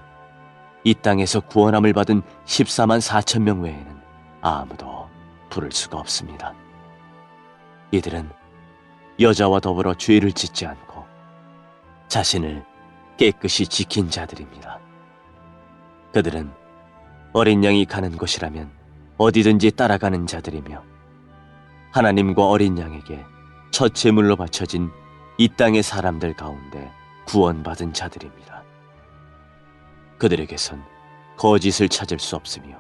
B: 이 땅에서 구원함을 받은 14만 4천 명 외에는 아무도 부를 수가 없습니다. 이들은 여자와 더불어 죄를 짓지 않고 자신을 깨끗이 지킨 자들입니다. 그들은 어린 양이 가는 곳이라면 어디든지 따라가는 자들이며 하나님과 어린 양에게 첫 제물로 바쳐진 이 땅의 사람들 가운데 구원받은 자들입니다. 그들에게선 거짓을 찾을 수 없으며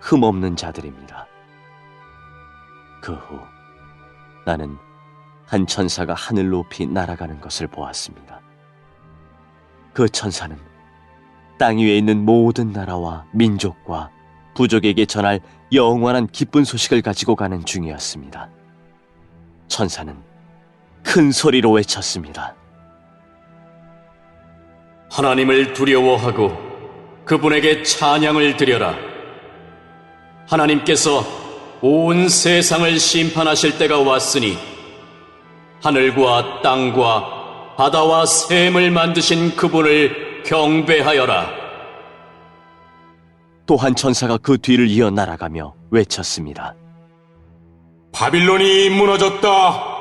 B: 흠없는 자들입니다. 그 후 나는 한 천사가 하늘 높이 날아가는 것을 보았습니다. 그 천사는 땅 위에 있는 모든 나라와 민족과 부족에게 전할 영원한 기쁜 소식을 가지고 가는 중이었습니다. 천사는 큰 소리로 외쳤습니다.
F: 하나님을 두려워하고 그분에게 찬양을 드려라. 하나님께서 온 세상을 심판하실 때가 왔으니 하늘과 땅과 바다와 샘을 만드신 그분을 경배하여라.
B: 또 한 천사가 그 뒤를 이어 날아가며 외쳤습니다.
E: 바빌론이 무너졌다.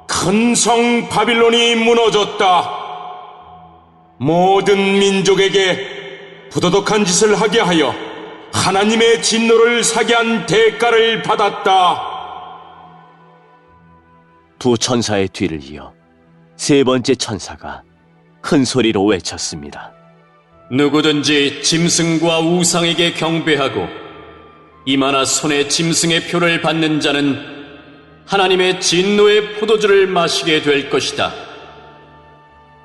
E: 큰 성 바빌론이 무너졌다. 모든 민족에게 부도덕한 짓을 하게 하여 하나님의 진노를 사게 한 대가를 받았다.
B: 두 천사의 뒤를 이어 세 번째 천사가 큰 소리로 외쳤습니다.
F: 누구든지 짐승과 우상에게 경배하고 이마나 손에 짐승의 표를 받는 자는 하나님의 진노의 포도주를 마시게 될 것이다.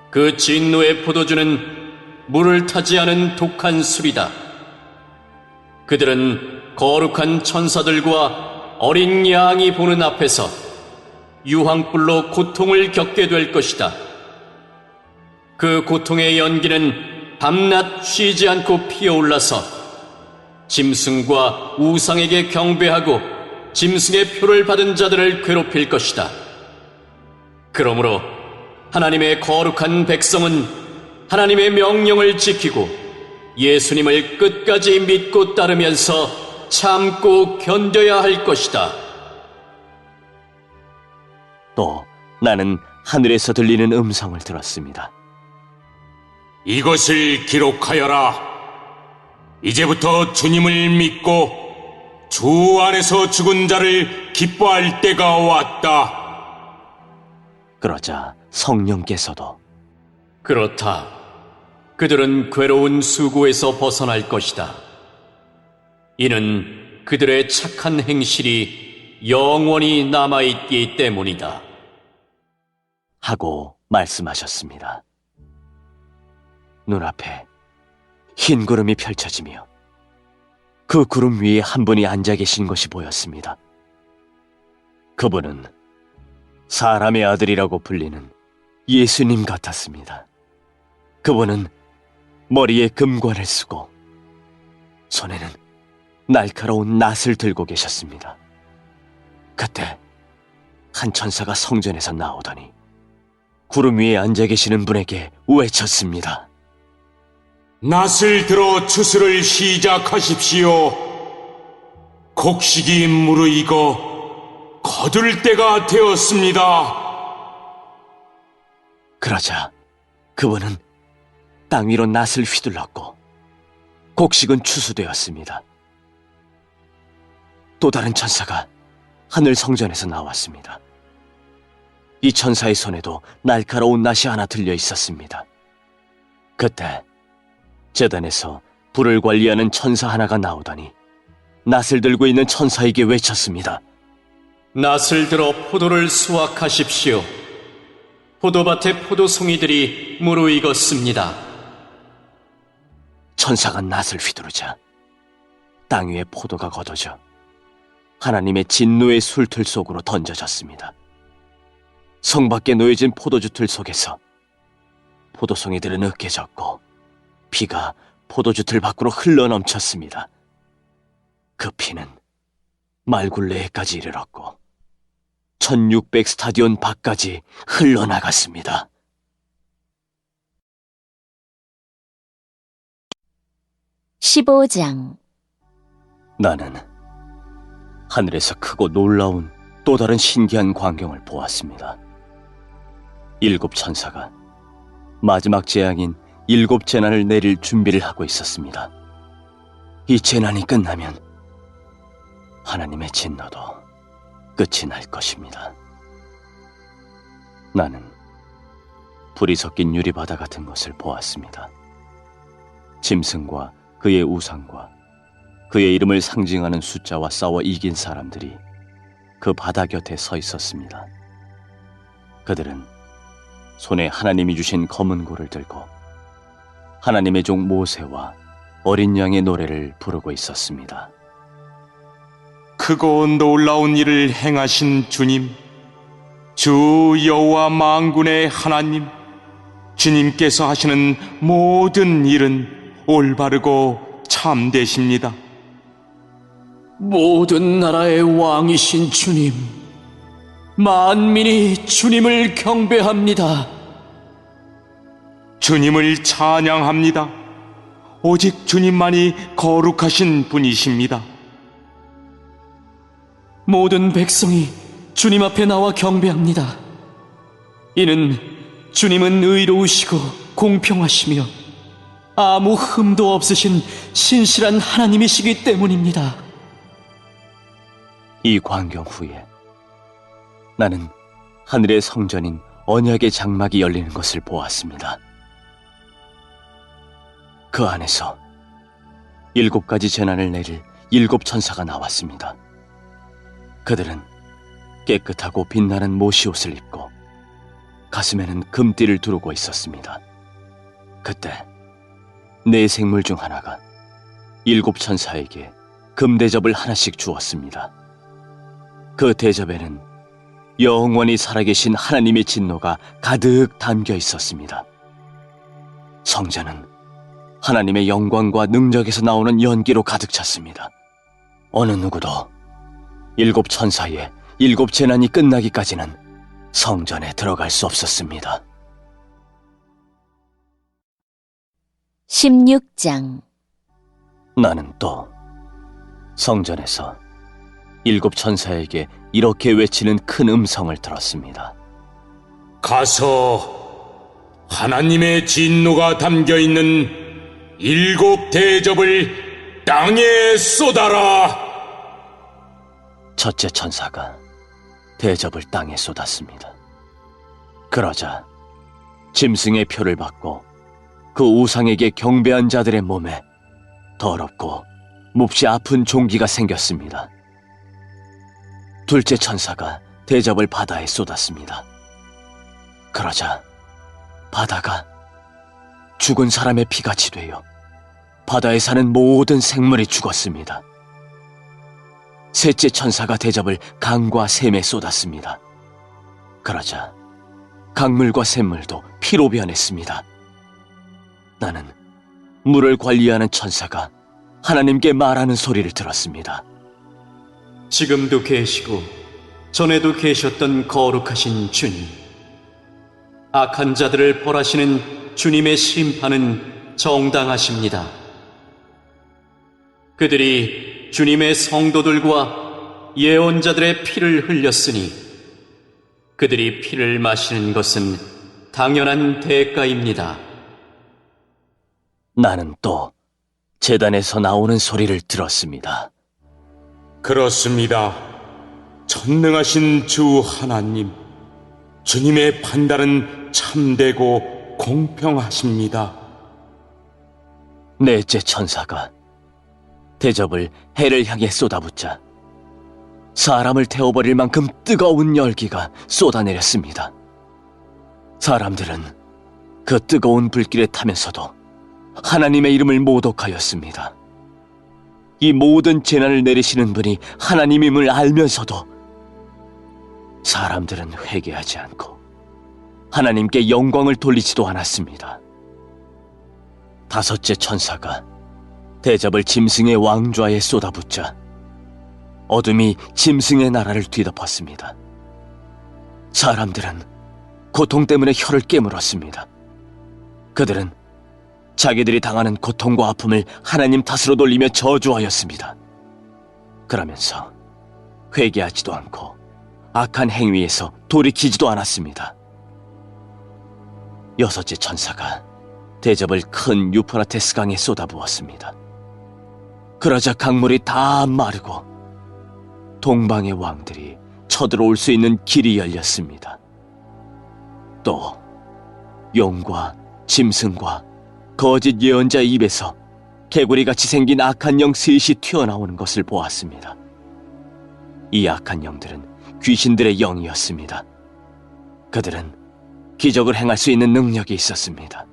F: 그 진노의 포도주는 물을 타지 않은 독한 술이다. 그들은 거룩한 천사들과 어린 양이 보는 앞에서 유황불로 고통을 겪게 될 것이다. 그 고통의 연기는 밤낮 쉬지 않고 피어올라서 짐승과 우상에게 경배하고 짐승의 표를 받은 자들을 괴롭힐 것이다. 그러므로 하나님의 거룩한 백성은 하나님의 명령을 지키고 예수님을 끝까지 믿고 따르면서 참고 견뎌야 할 것이다.
B: 또 나는 하늘에서 들리는 음성을 들었습니다.
E: 이것을 기록하여라. 이제부터 주님을 믿고 주 안에서 죽은 자를 기뻐할 때가 왔다.
B: 그러자 성령께서도
F: 그렇다. 그들은 괴로운 수고에서 벗어날 것이다. 이는 그들의 착한 행실이 영원히 남아있기 때문이다.
B: 하고 말씀하셨습니다. 눈앞에 흰 구름이 펼쳐지며 그 구름 위에 한 분이 앉아 계신 것이 보였습니다. 그분은 사람의 아들이라고 불리는 예수님 같았습니다. 그분은 머리에 금관을 쓰고 손에는 날카로운 낫을 들고 계셨습니다. 그때 한 천사가 성전에서 나오더니 구름 위에 앉아 계시는 분에게 외쳤습니다.
E: 낫을 들어 추수를 시작하십시오. 곡식이 무르익어 거둘 때가 되었습니다.
B: 그러자 그분은 땅 위로 낫을 휘둘렀고 곡식은 추수되었습니다. 또 다른 천사가 하늘 성전에서 나왔습니다. 이 천사의 손에도 날카로운 낫이 하나 들려 있었습니다. 그때 제단에서 불을 관리하는 천사 하나가 나오더니 낫을 들고 있는 천사에게 외쳤습니다.
F: 낫을 들어 포도를 수확하십시오. 포도밭의 포도송이들이 무르익었습니다.
B: 천사가 낫을 휘두르자 땅 위에 포도가 걷어져 하나님의 진노의 술틀 속으로 던져졌습니다. 성 밖에 놓여진 포도주 틀 속에서 포도송이들은 으깨졌고 피가 포도주 틀 밖으로 흘러넘쳤습니다. 그 피는 말굴레에까지 이르렀고 1600 스타디온 밖까지 흘러나갔습니다.
A: (15장)
B: 나는 하늘에서 크고 놀라운 또 다른 신기한 광경을 보았습니다. 7 천사가 마지막 재앙인 7 재난을 내릴 준비를 하고 있었습니다. 이 재난이 끝나면 하나님의 진노도 끝이 날 것입니다. 나는 불이 섞인 유리바다 같은 것을 보았습니다. 짐승과 그의 우상과 그의 이름을 상징하는 숫자와 싸워 이긴 사람들이 그 바다 곁에 서 있었습니다. 그들은 손에 하나님이 주신 검은 고를 들고 하나님의 종 모세와 어린 양의 노래를 부르고 있었습니다.
E: 크고 놀라운 일을 행하신 주님, 주 여호와 만군의 하나님, 주님께서 하시는 모든 일은 올바르고 참되십니다.
F: 모든 나라의 왕이신 주님, 만민이 주님을 경배합니다.
E: 주님을 찬양합니다. 오직 주님만이 거룩하신 분이십니다.
F: 모든 백성이 주님 앞에 나와 경배합니다. 이는 주님은 의로우시고 공평하시며 아무 흠도 없으신 신실한 하나님이시기 때문입니다.
B: 이 광경 후에 나는 하늘의 성전인 언약의 장막이 열리는 것을 보았습니다. 그 안에서 7가지 재난을 내릴 7 천사가 나왔습니다. 그들은 깨끗하고 빛나는 모시옷을 입고 가슴에는 금띠를 두르고 있었습니다. 그때 네 생물 중 하나가 7 천사에게 금대접을 하나씩 주었습니다. 그 대접에는 영원히 살아계신 하나님의 진노가 가득 담겨 있었습니다. 성전은 하나님의 영광과 능력에서 나오는 연기로 가득 찼습니다. 어느 누구도 7 천사의 7 재난이 끝나기까지는 성전에 들어갈 수 없었습니다.
A: 16장
B: 나는 또 성전에서 7 천사에게 이렇게 외치는 큰 음성을 들었습니다.
E: 가서 하나님의 진노가 담겨있는 7 대접을 땅에 쏟아라.
B: 첫째 천사가 대접을 땅에 쏟았습니다. 그러자 짐승의 표를 받고 그 우상에게 경배한 자들의 몸에 더럽고 몹시 아픈 종기가 생겼습니다. 둘째 천사가 대접을 바다에 쏟았습니다. 그러자 바다가 죽은 사람의 피같이 되어 바다에 사는 모든 생물이 죽었습니다. 셋째 천사가 대접을 강과 샘에 쏟았습니다. 그러자 강물과 샘물도 피로 변했습니다. 나는 물을 관리하는 천사가 하나님께 말하는 소리를 들었습니다.
F: 지금도 계시고 전에도 계셨던 거룩하신 주님, 악한 자들을 벌하시는 주님의 심판은 정당하십니다. 그들이 주님의 성도들과 예언자들의 피를 흘렸으니 그들이 피를 마시는 것은 당연한 대가입니다.
B: 나는 또 제단에서 나오는 소리를 들었습니다.
E: 그렇습니다. 전능하신 주 하나님, 주님의 판단은 참되고 공평하십니다.
B: 넷째 천사가 대접을 해를 향해 쏟아붓자 사람을 태워버릴 만큼 뜨거운 열기가 쏟아내렸습니다. 사람들은 그 뜨거운 불길에 타면서도 하나님의 이름을 모독하였습니다. 이 모든 재난을 내리시는 분이 하나님임을 알면서도 사람들은 회개하지 않고 하나님께 영광을 돌리지도 않았습니다. 다섯째 천사가 대접을 짐승의 왕좌에 쏟아붓자 어둠이 짐승의 나라를 뒤덮었습니다. 사람들은 고통 때문에 혀를 깨물었습니다. 그들은 자기들이 당하는 고통과 아픔을 하나님 탓으로 돌리며 저주하였습니다. 그러면서 회개하지도 않고 악한 행위에서 돌이키지도 않았습니다. 여섯째 천사가 대접을 큰 유프라테스 강에 쏟아부었습니다. 그러자 강물이 다 마르고 동방의 왕들이 쳐들어올 수 있는 길이 열렸습니다. 또 용과 짐승과 거짓 예언자의 입에서 개구리같이 생긴 악한 영 셋이 튀어나오는 것을 보았습니다. 이 악한 영들은 귀신들의 영이었습니다. 그들은 기적을 행할 수 있는 능력이 있었습니다.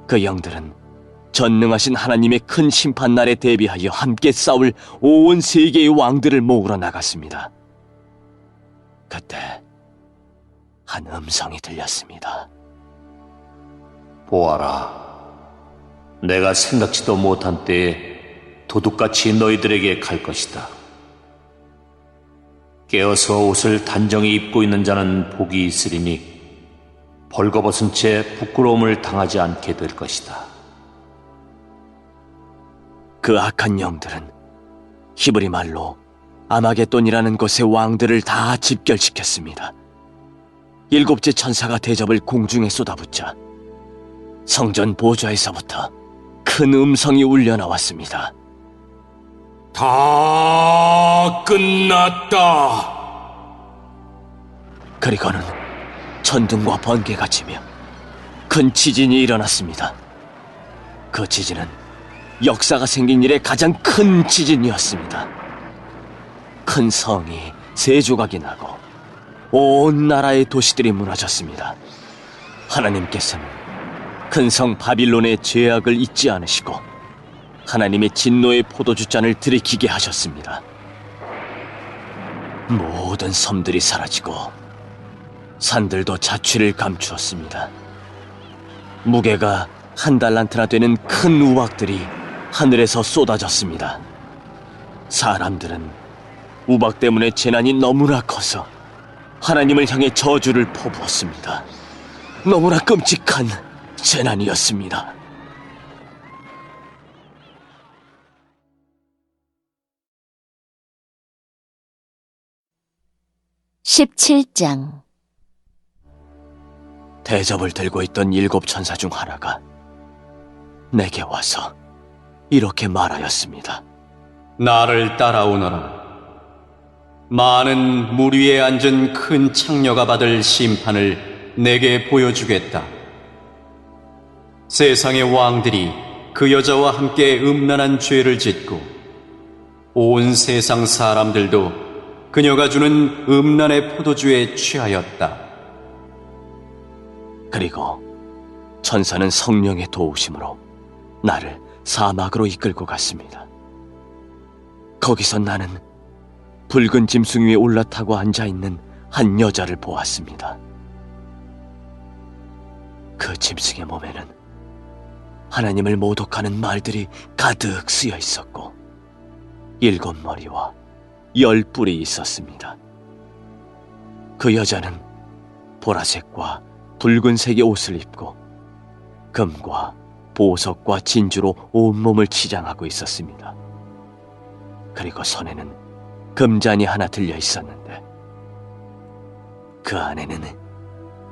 B: 그 영들은 전능하신 하나님의 큰 심판날에 대비하여 함께 싸울 온 세계의 왕들을 모으러 나갔습니다. 그때 한 음성이 들렸습니다.
D: 보아라, 내가 생각지도 못한 때에 도둑같이 너희들에게 갈 것이다. 깨어서 옷을 단정히 입고 있는 자는 복이 있으리니 벌거벗은 채 부끄러움을 당하지 않게 될 것이다.
B: 그 악한 영들은 히브리 말로 아마겟돈이라는 곳의 왕들을 다 집결시켰습니다. 일곱째 천사가 대접을 공중에 쏟아붓자 성전 보좌에서부터 큰 음성이 울려 나왔습니다.
E: 다 끝났다.
B: 그리고는 천둥과 번개가 치며 큰 지진이 일어났습니다. 그 지진은 역사가 생긴 이래 가장 큰 지진이었습니다. 큰 성이 세 조각이 나고 온 나라의 도시들이 무너졌습니다. 하나님께서는 큰 성 바빌론의 죄악을 잊지 않으시고 하나님의 진노의 포도주잔을 들이키게 하셨습니다. 모든 섬들이 사라지고 산들도 자취를 감추었습니다. 무게가 1달란트나 되는 큰 우박들이 하늘에서 쏟아졌습니다. 사람들은 우박 때문에 재난이 너무나 커서 하나님을 향해 저주를 퍼부었습니다. 너무나 끔찍한 재난이었습니다.
A: 17장.
B: 대접을 들고 있던 7 천사 중 하나가 내게 와서 이렇게 말하였습니다.
F: 나를 따라오너라. 많은 물 위에 앉은 큰 창녀가 받을 심판을 내게 보여주겠다. 세상의 왕들이 그 여자와 함께 음란한 죄를 짓고 온 세상 사람들도 그녀가 주는 음란의 포도주에 취하였다.
B: 그리고 천사는 성령의 도우심으로 나를 사막으로 이끌고 갔습니다. 거기서 나는 붉은 짐승 위에 올라타고 앉아있는 한 여자를 보았습니다. 그 짐승의 몸에는 하나님을 모독하는 말들이 가득 쓰여 있었고 7머리와 10뿔이 있었습니다. 그 여자는 보라색과 붉은색의 옷을 입고 금과 보석과 진주로 온몸을 치장하고 있었습니다. 그리고 손에는 금잔이 하나 들려 있었는데 그 안에는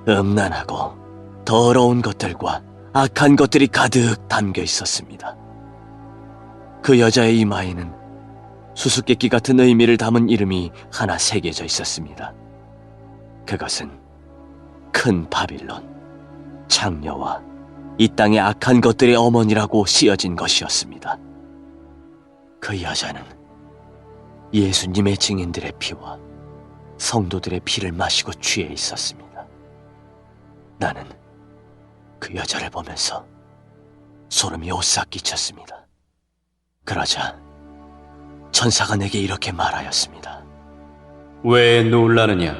B: 음란하고 더러운 것들과 악한 것들이 가득 담겨 있었습니다. 그 여자의 이마에는 수수께끼 같은 의미를 담은 이름이 하나 새겨져 있었습니다. 그것은 큰 바빌론, 창녀와 이 땅의 악한 것들의 어머니라고 쓰여진 것이었습니다. 그 여자는 예수님의 증인들의 피와 성도들의 피를 마시고 취해 있었습니다. 나는 그 여자를 보면서 소름이 오싹 끼쳤습니다. 그러자 천사가 내게 이렇게 말하였습니다.
F: 왜 놀라느냐?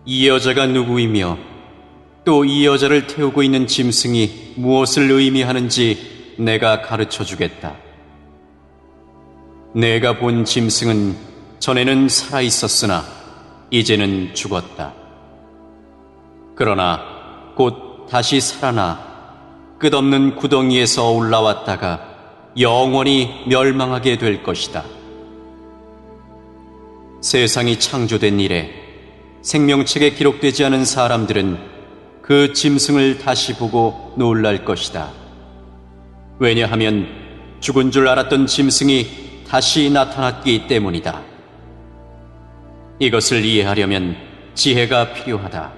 F: 이 여자가 누구이며 또 이 여자를 태우고 있는 짐승이 무엇을 의미하는지 내가 가르쳐 주겠다. 내가 본 짐승은 전에는 살아 있었으나 이제는 죽었다. 그러나 곧 다시 살아나 끝없는 구덩이에서 올라왔다가 영원히 멸망하게 될 것이다. 세상이 창조된 이래 생명책에 기록되지 않은 사람들은 그 짐승을 다시 보고 놀랄 것이다. 왜냐하면 죽은 줄 알았던 짐승이 다시 나타났기 때문이다. 이것을 이해하려면 지혜가 필요하다.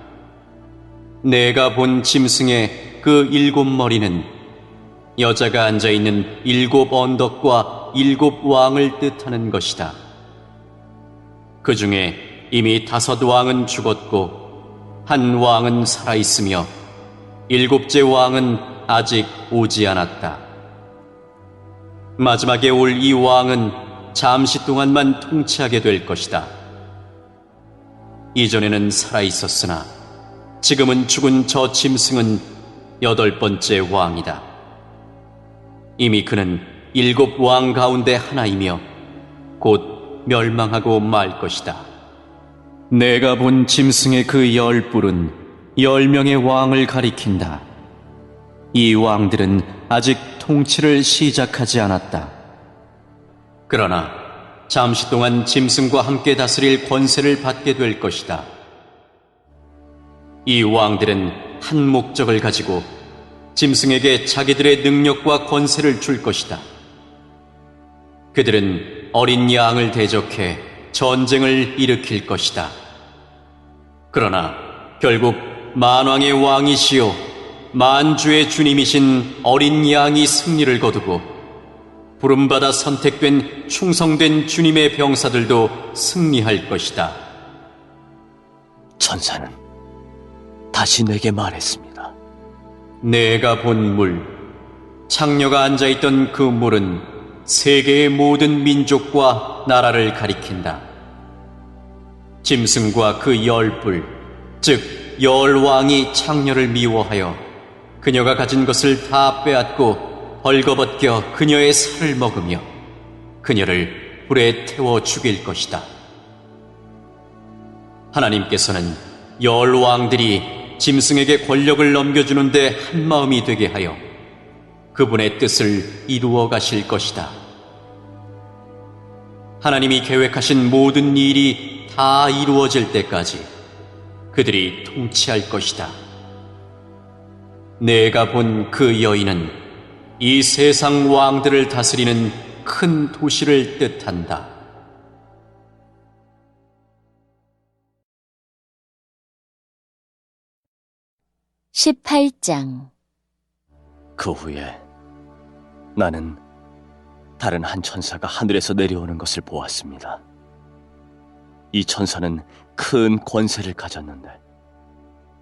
F: 내가 본 짐승의 그 7머리는 여자가 앉아있는 7 언덕과 7 왕을 뜻하는 것이다. 그 중에 이미 5 왕은 죽었고 한 왕은 살아있으며 7째 왕은 아직 오지 않았다. 마지막에 올 이 왕은 잠시 동안만 통치하게 될 것이다. 이전에는 살아있었으나 지금은 죽은 저 짐승은 8번째 왕이다. 이미 그는 7 왕 가운데 하나이며 곧 멸망하고 말 것이다. 내가 본 짐승의 그 10뿔은 10명의 왕을 가리킨다. 이 왕들은 아직 통치를 시작하지 않았다. 그러나 잠시 동안 짐승과 함께 다스릴 권세를 받게 될 것이다. 이 왕들은 한 목적을 가지고 짐승에게 자기들의 능력과 권세를 줄 것이다. 그들은 어린 양을 대적해 전쟁을 일으킬 것이다. 그러나 결국 만왕의 왕이시요 만주의 주님이신 어린 양이 승리를 거두고 부름받아 선택된 충성된 주님의 병사들도 승리할 것이다.
B: 천사는 다시 내게 말했습니다.
F: 내가 본 물, 창녀가 앉아있던 그 물은 세계의 모든 민족과 나라를 가리킨다. 짐승과 그 10뿔, 즉 10왕이 창녀를 미워하여 그녀가 가진 것을 다 빼앗고 벌거벗겨 그녀의 살을 먹으며 그녀를 불에 태워 죽일 것이다. 하나님께서는 10왕들이 짐승에게 권력을 넘겨주는데 한마음이 되게 하여 그분의 뜻을 이루어 가실 것이다. 하나님이 계획하신 모든 일이 다 이루어질 때까지 그들이 통치할 것이다. 내가 본 그 여인은 이 세상 왕들을 다스리는 큰 도시를 뜻한다.
A: 18장.
B: 그 후에 나는 다른 한 천사가 하늘에서 내려오는 것을 보았습니다. 이 천사는 큰 권세를 가졌는데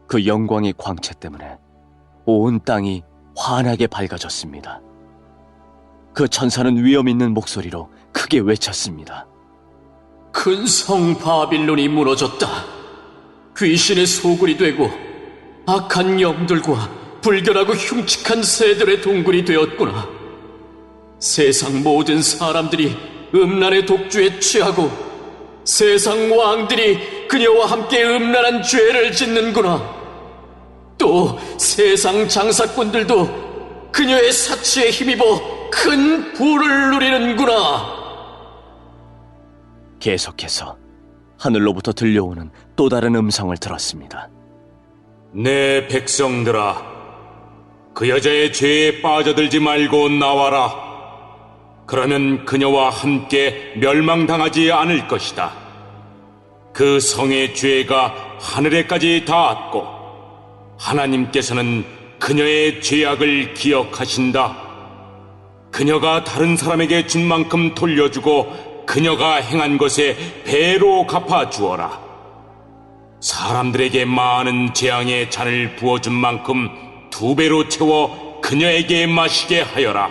B: 그 영광의 광채 때문에 온 땅이 환하게 밝아졌습니다. 그 천사는 위엄 있는 목소리로 크게 외쳤습니다.
F: 큰 성 바빌론이 무너졌다. 귀신의 소굴이 되고 악한 영들과 불결하고 흉측한 새들의 동굴이 되었구나. 세상 모든 사람들이 음란의 독주에 취하고 세상 왕들이 그녀와 함께 음란한 죄를 짓는구나. 또 세상 장사꾼들도 그녀의 사치에 힘입어 큰 부를 누리는구나.
B: 계속해서 하늘로부터 들려오는 또 다른 음성을 들었습니다.
E: 내 백성들아, 그 여자의 죄에 빠져들지 말고 나와라. 그러면 그녀와 함께 멸망당하지 않을 것이다. 그 성의 죄가 하늘에까지 닿았고 하나님께서는 그녀의 죄악을 기억하신다. 그녀가 다른 사람에게 준 만큼 돌려주고 그녀가 행한 것에 배로 갚아주어라. 사람들에게 많은 재앙의 잔을 부어준 만큼 2배로 채워 그녀에게 마시게 하여라.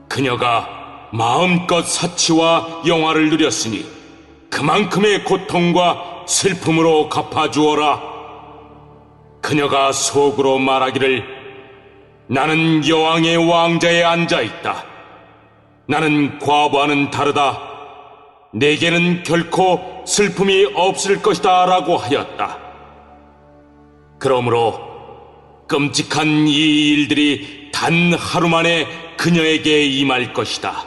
E: 그녀가 마음껏 사치와 영화를 누렸으니 그만큼의 고통과 슬픔으로 갚아주어라. 그녀가 속으로 말하기를 나는 여왕의 왕자에 앉아있다. 나는 과부와는 다르다. 내게는 결코 슬픔이 없을 것이다 라고 하였다. 그러므로 끔찍한 이 일들이 단 하루 만에 그녀에게 임할 것이다.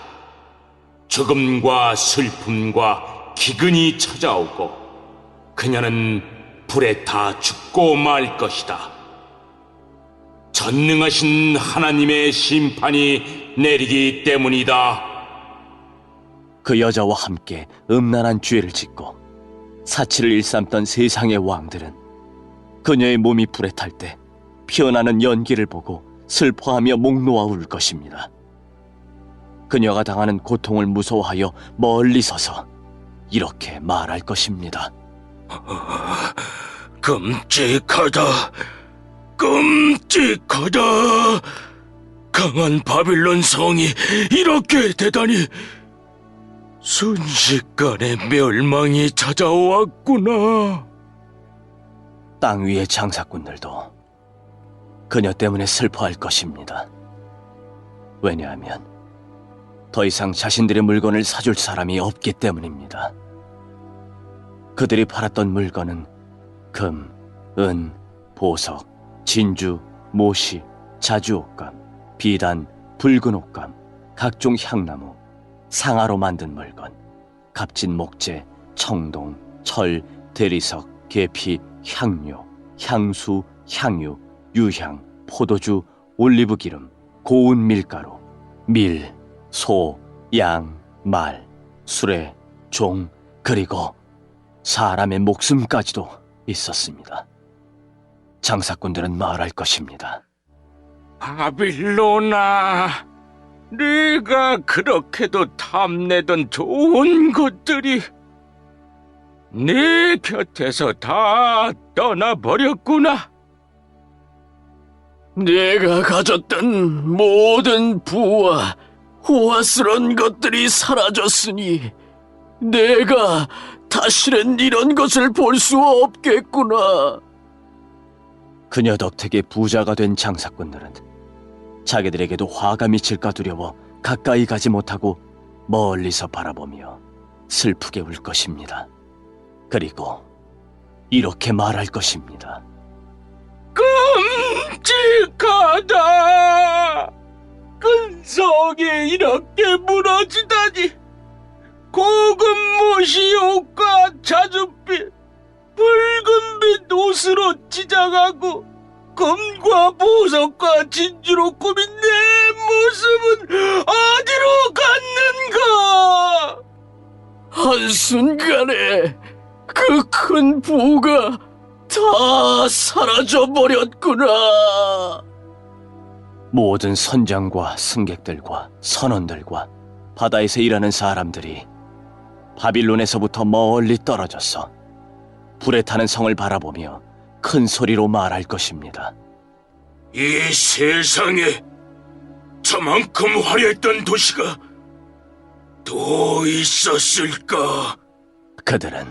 E: 죽음과 슬픔과 기근이 찾아오고 그녀는 불에 타 죽고 말 것이다. 전능하신 하나님의 심판이 내리기 때문이다.
B: 그 여자와 함께 음란한 죄를 짓고 사치를 일삼던 세상의 왕들은 그녀의 몸이 불에 탈 때 피어나는 연기를 보고 슬퍼하며 목 놓아 울 것입니다. 그녀가 당하는 고통을 무서워하여 멀리 서서 이렇게 말할 것입니다.
E: 끔찍하다. 끔찍하다. 강한 바빌론 성이 이렇게 되다니. 순식간에 멸망이 찾아왔구나.
B: 땅 위의 장사꾼들도 그녀 때문에 슬퍼할 것입니다. 왜냐하면 더 이상 자신들의 물건을 사줄 사람이 없기 때문입니다. 그들이 팔았던 물건은 금, 은, 보석, 진주, 모시, 자주옷감, 비단, 붉은 옷감, 각종 향나무, 상아로 만든 물건, 값진 목재, 청동, 철, 대리석, 계피, 향료, 향수, 향유, 유향, 포도주, 올리브기름, 고운 밀가루, 밀, 소, 양, 말, 수레, 종, 그리고 사람의 목숨까지도 있었습니다. 장사꾼들은 말할 것입니다.
E: 바빌로나, 네가 그렇게도 탐내던 좋은 것들이 네 곁에서 다 떠나버렸구나.
G: 내가 가졌던 모든 부와 호화스러운 것들이 사라졌으니 내가 다시는 이런 것을 볼 수 없겠구나.
B: 그녀 덕택에 부자가 된 장사꾼들은 자기들에게도 화가 미칠까 두려워 가까이 가지 못하고 멀리서 바라보며 슬프게 울 것입니다. 그리고 이렇게 말할 것입니다.
E: 끔찍하다. 큰 성이 이렇게 무너지다니. 고급 모시 옷과 자줏빛, 붉은빛 옷으로 치장하고 금과 보석과 진주로 꾸민 내 모습은 어디로 갔는가?
G: 한순간에 그 큰 부가 다 사라져버렸구나.
B: 모든 선장과 승객들과 선원들과 바다에서 일하는 사람들이 바빌론에서부터 멀리 떨어져서 불에 타는 성을 바라보며 큰 소리로 말할 것입니다.
E: 이 세상에 저만큼 화려했던 도시가 또 있었을까?
B: 그들은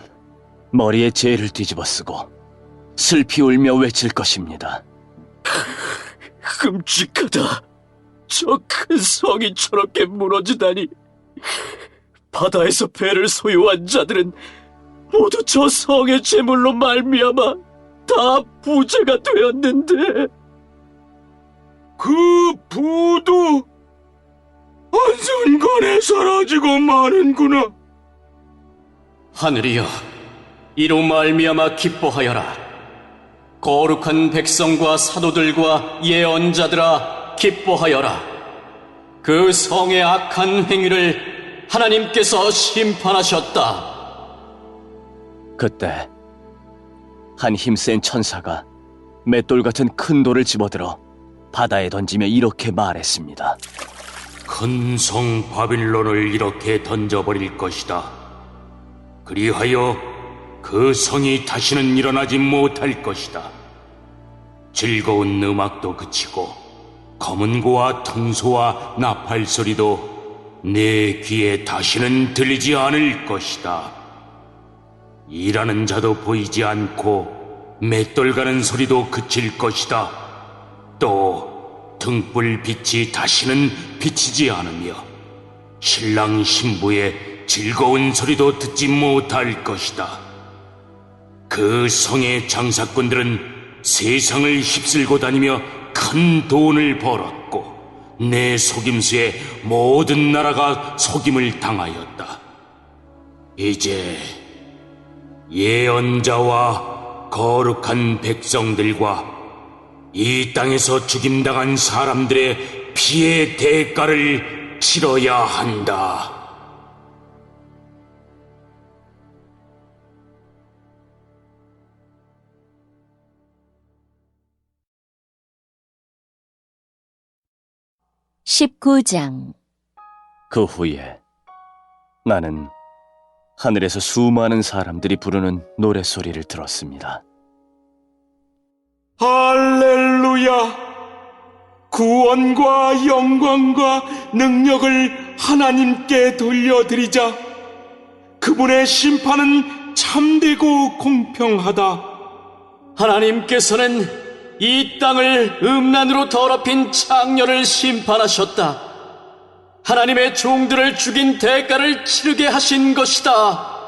B: 머리에 재를 뒤집어 쓰고 슬피 울며 외칠 것입니다.
G: 끔찍하다. 저 큰 성이 저렇게 무너지다니. 바다에서 배를 소유한 자들은 모두 저 성의 재물로 말미암아 다 부자가 되었는데
E: 그 부도 한순간에 사라지고 마는구나.
F: 하늘이여, 이로 말미암아 기뻐하여라. 거룩한 백성과 사도들과 예언자들아, 기뻐하여라. 그 성의 악한 행위를 하나님께서 심판하셨다.
B: 그때 한 힘센 천사가 맷돌 같은 큰 돌을 집어들어 바다에 던지며 이렇게 말했습니다.
E: 큰 성 바빌론을 이렇게 던져버릴 것이다. 그리하여 그 성이 다시는 일어나지 못할 것이다. 즐거운 음악도 그치고 검은 고와 통소와 나팔 소리도 내 귀에 다시는 들리지 않을 것이다. 일하는 자도 보이지 않고 맷돌 가는 소리도 그칠 것이다. 또 등불 빛이 다시는 비치지 않으며 신랑 신부의 즐거운 소리도 듣지 못할 것이다. 그 성의 장사꾼들은 세상을 휩쓸고 다니며 큰 돈을 벌었고 내 속임수에 모든 나라가 속임을 당하였다. 이제 예언자와 거룩한 백성들과 이 땅에서 죽임당한 사람들의 피의 대가를 치러야 한다.
A: (19장)
B: 그 후에 나는 하늘에서 수많은 사람들이 부르는 노랫소리를 들었습니다.
E: 할렐루야! 구원과 영광과 능력을 하나님께 돌려드리자. 그분의 심판은 참되고 공평하다.
F: 하나님께서는 이 땅을 음란으로 더럽힌 창녀를 심판하셨다. 하나님의 종들을 죽인 대가를 치르게 하신 것이다.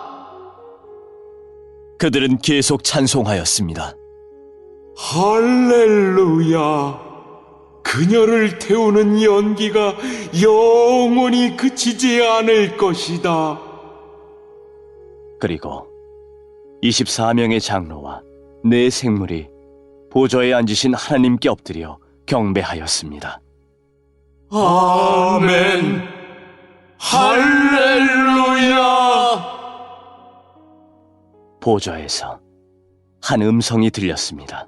B: 그들은 계속 찬송하였습니다.
E: 할렐루야! 그녀를 태우는 연기가 영원히 그치지 않을 것이다.
B: 그리고 24명의 장로와 네 생물이 보좌에 앉으신 하나님께 엎드려 경배하였습니다.
E: 아멘. 할렐루야.
B: 보좌에서 한 음성이 들렸습니다.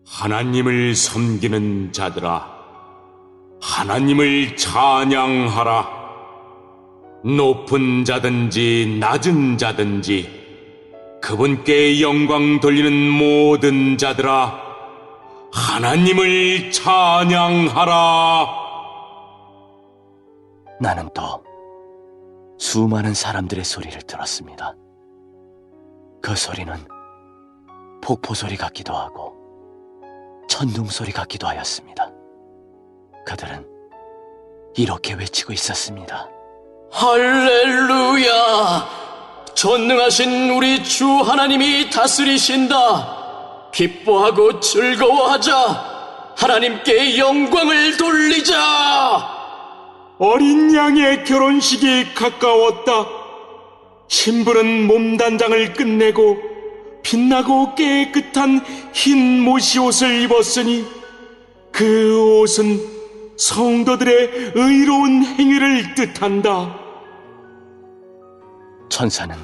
E: 하나님을 섬기는 자들아, 하나님을 찬양하라. 높은 자든지 낮은 자든지 그분께 영광 돌리는 모든 자들아, 하나님을 찬양하라.
B: 나는 또 수많은 사람들의 소리를 들었습니다. 그 소리는 폭포 소리 같기도 하고 천둥 소리 같기도 하였습니다. 그들은 이렇게 외치고 있었습니다.
F: 할렐루야! 전능하신 우리 주 하나님이 다스리신다. 기뻐하고 즐거워하자. 하나님께 영광을 돌리자.
E: 어린 양의 결혼식이 가까웠다. 신부는 몸단장을 끝내고 빛나고 깨끗한 흰 모시옷을 입었으니 그 옷은 성도들의 의로운 행위를 뜻한다.
B: 천사는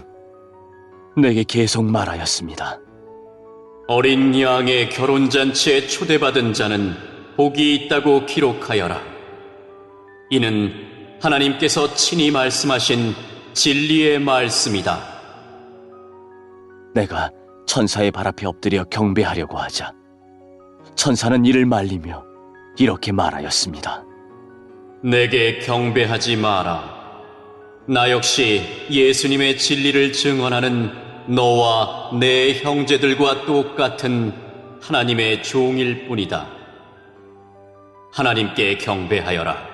B: 내게 계속 말하였습니다.
F: 어린 양의 결혼잔치에 초대받은 자는 복이 있다고 기록하여라. 이는 하나님께서 친히 말씀하신 진리의 말씀이다.
B: 내가 천사의 발 앞에 엎드려 경배하려고 하자 천사는 이를 말리며 이렇게 말하였습니다.
F: 내게 경배하지 마라. 나 역시 예수님의 진리를 증언하는 너와 내 형제들과 똑같은 하나님의 종일 뿐이다. 하나님께 경배하여라.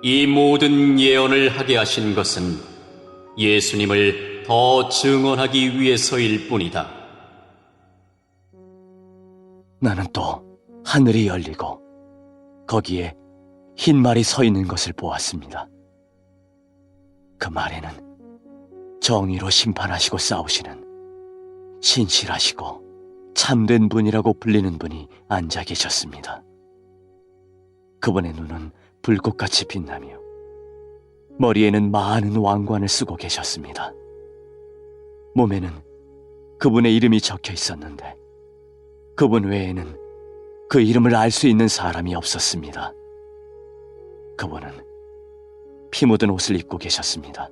F: 이 모든 예언을 하게 하신 것은 예수님을 더 증언하기 위해서일 뿐이다.
B: 나는 또 하늘이 열리고 거기에 흰 말이 서 있는 것을 보았습니다. 그 말에는 정의로 심판하시고 싸우시는 신실하시고 참된 분이라고 불리는 분이 앉아 계셨습니다. 그분의 눈은 불꽃같이 빛나며 머리에는 많은 왕관을 쓰고 계셨습니다. 몸에는 그분의 이름이 적혀 있었는데 그분 외에는 그 이름을 알 수 있는 사람이 없었습니다. 그분은 피 묻은 옷을 입고 계셨습니다.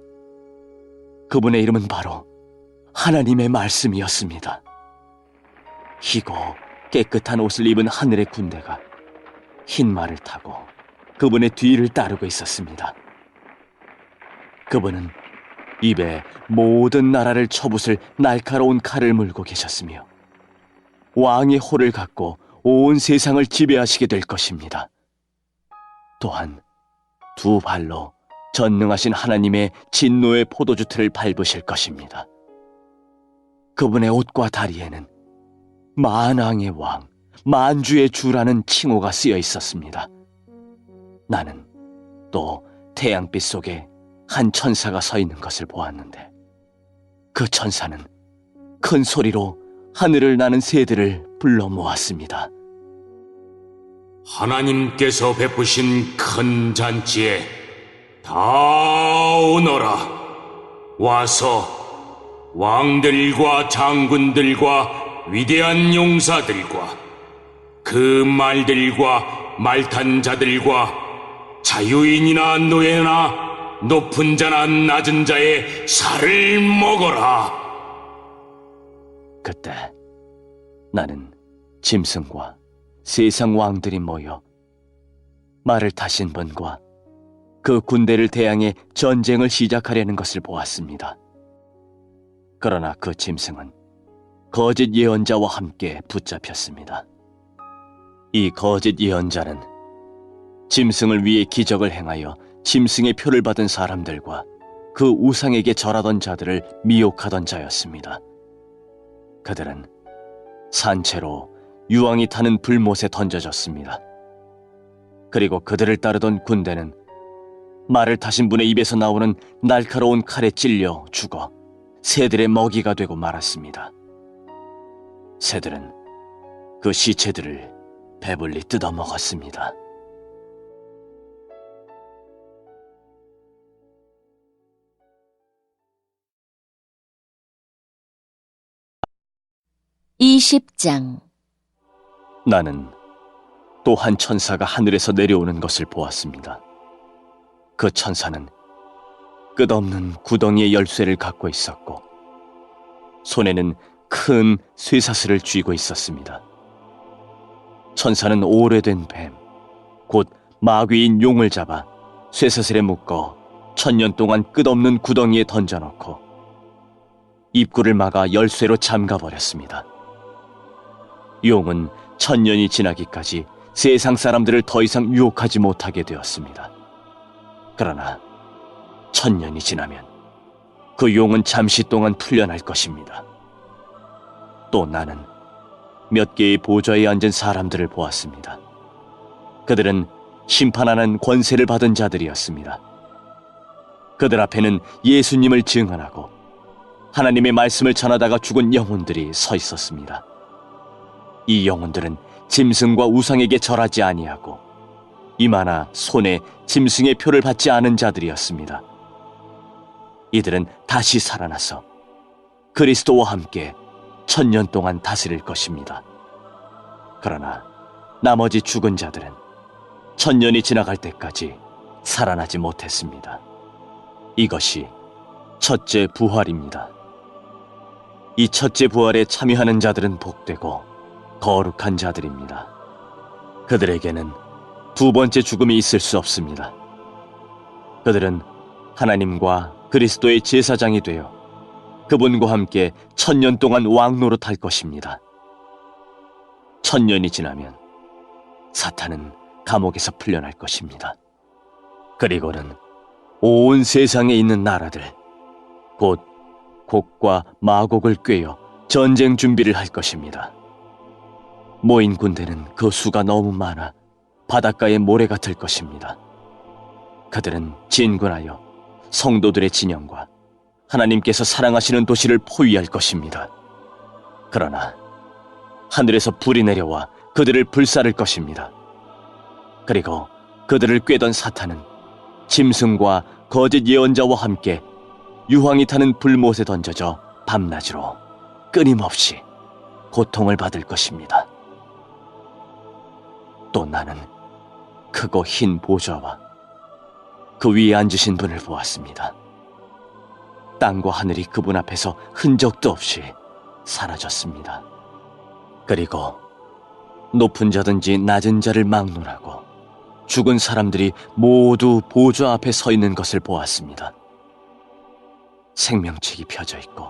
B: 그분의 이름은 바로 하나님의 말씀이었습니다. 희고 깨끗한 옷을 입은 하늘의 군대가 흰 말을 타고 그분의 뒤를 따르고 있었습니다. 그분은 입에 모든 나라를 쳐붓을 날카로운 칼을 물고 계셨으며 왕의 호를 갖고 온 세상을 지배하시게 될 것입니다. 또한 두 발로 전능하신 하나님의 진노의 포도주 틀을 밟으실 것입니다. 그분의 옷과 다리에는 만왕의 왕, 만주의 주라는 칭호가 쓰여 있었습니다. 나는 또 태양빛 속에 한 천사가 서 있는 것을 보았는데 그 천사는 큰 소리로 하늘을 나는 새들을 불러 모았습니다.
E: 하나님께서 베푸신 큰 잔치에 다 오너라. 와서 왕들과 장군들과 위대한 용사들과 그 말들과 말탄 자들과 자유인이나 노예나 높은 자나 낮은 자의 살을 먹어라.
B: 그때 나는 짐승과 세상 왕들이 모여 말을 타신 분과 그 군대를 대항해 전쟁을 시작하려는 것을 보았습니다. 그러나 그 짐승은 거짓 예언자와 함께 붙잡혔습니다. 이 거짓 예언자는 짐승을 위해 기적을 행하여 짐승의 표를 받은 사람들과 그 우상에게 절하던 자들을 미혹하던 자였습니다. 그들은 산채로 유황이 타는 불못에 던져졌습니다. 그리고 그들을 따르던 군대는 말을 타신 분의 입에서 나오는 날카로운 칼에 찔려 죽어 새들의 먹이가 되고 말았습니다. 새들은 그 시체들을 배불리 뜯어먹었습니다.
A: (20장)
B: 나는 또 한 천사가 하늘에서 내려오는 것을 보았습니다. 그 천사는 끝없는 구덩이의 열쇠를 갖고 있었고 손에는 큰 쇠사슬을 쥐고 있었습니다. 천사는 오래된 뱀, 곧 마귀인 용을 잡아 쇠사슬에 묶어 1000년 동안 끝없는 구덩이에 던져놓고 입구를 막아 열쇠로 잠가버렸습니다. 용은 1000년이 지나기까지 세상 사람들을 더 이상 유혹하지 못하게 되었습니다. 그러나 1000년이 지나면 그 용은 잠시 동안 풀려날 것입니다. 또 나는 몇 개의 보좌에 앉은 사람들을 보았습니다. 그들은 심판하는 권세를 받은 자들이었습니다. 그들 앞에는 예수님을 증언하고 하나님의 말씀을 전하다가 죽은 영혼들이 서 있었습니다. 이 영혼들은 짐승과 우상에게 절하지 아니하고 이마나 손에 짐승의 표를 받지 않은 자들이었습니다. 이들은 다시 살아나서 그리스도와 함께 1000년 동안 다스릴 것입니다. 그러나 나머지 죽은 자들은 1000년이 지나갈 때까지 살아나지 못했습니다. 이것이 첫째 부활입니다. 이 첫째 부활에 참여하는 자들은 복되고 거룩한 자들입니다. 그들에게는 두 번째 죽음이 있을 수 없습니다. 그들은 하나님과 그리스도의 제사장이 되어 그분과 함께 1000년 동안 왕노릇할 것입니다. 1000년이 지나면 사탄은 감옥에서 풀려날 것입니다. 그리고는 온 세상에 있는 나라들, 곧 곡과 마곡을 꿰어 전쟁 준비를 할 것입니다. 모인 군대는 그 수가 너무 많아 바닷가의 모래 같을 것입니다. 그들은 진군하여 성도들의 진영과 하나님께서 사랑하시는 도시를 포위할 것입니다. 그러나 하늘에서 불이 내려와 그들을 불사를 것입니다. 그리고 그들을 꿰던 사탄은 짐승과 거짓 예언자와 함께 유황이 타는 불못에 던져져 밤낮으로 끊임없이 고통을 받을 것입니다. 또 나는 크고 흰 보좌와 그 위에 앉으신 분을 보았습니다. 땅과 하늘이 그분 앞에서 흔적도 없이 사라졌습니다. 그리고 높은 자든지 낮은 자를 막론하고 죽은 사람들이 모두 보좌 앞에 서 있는 것을 보았습니다. 생명책이 펴져 있고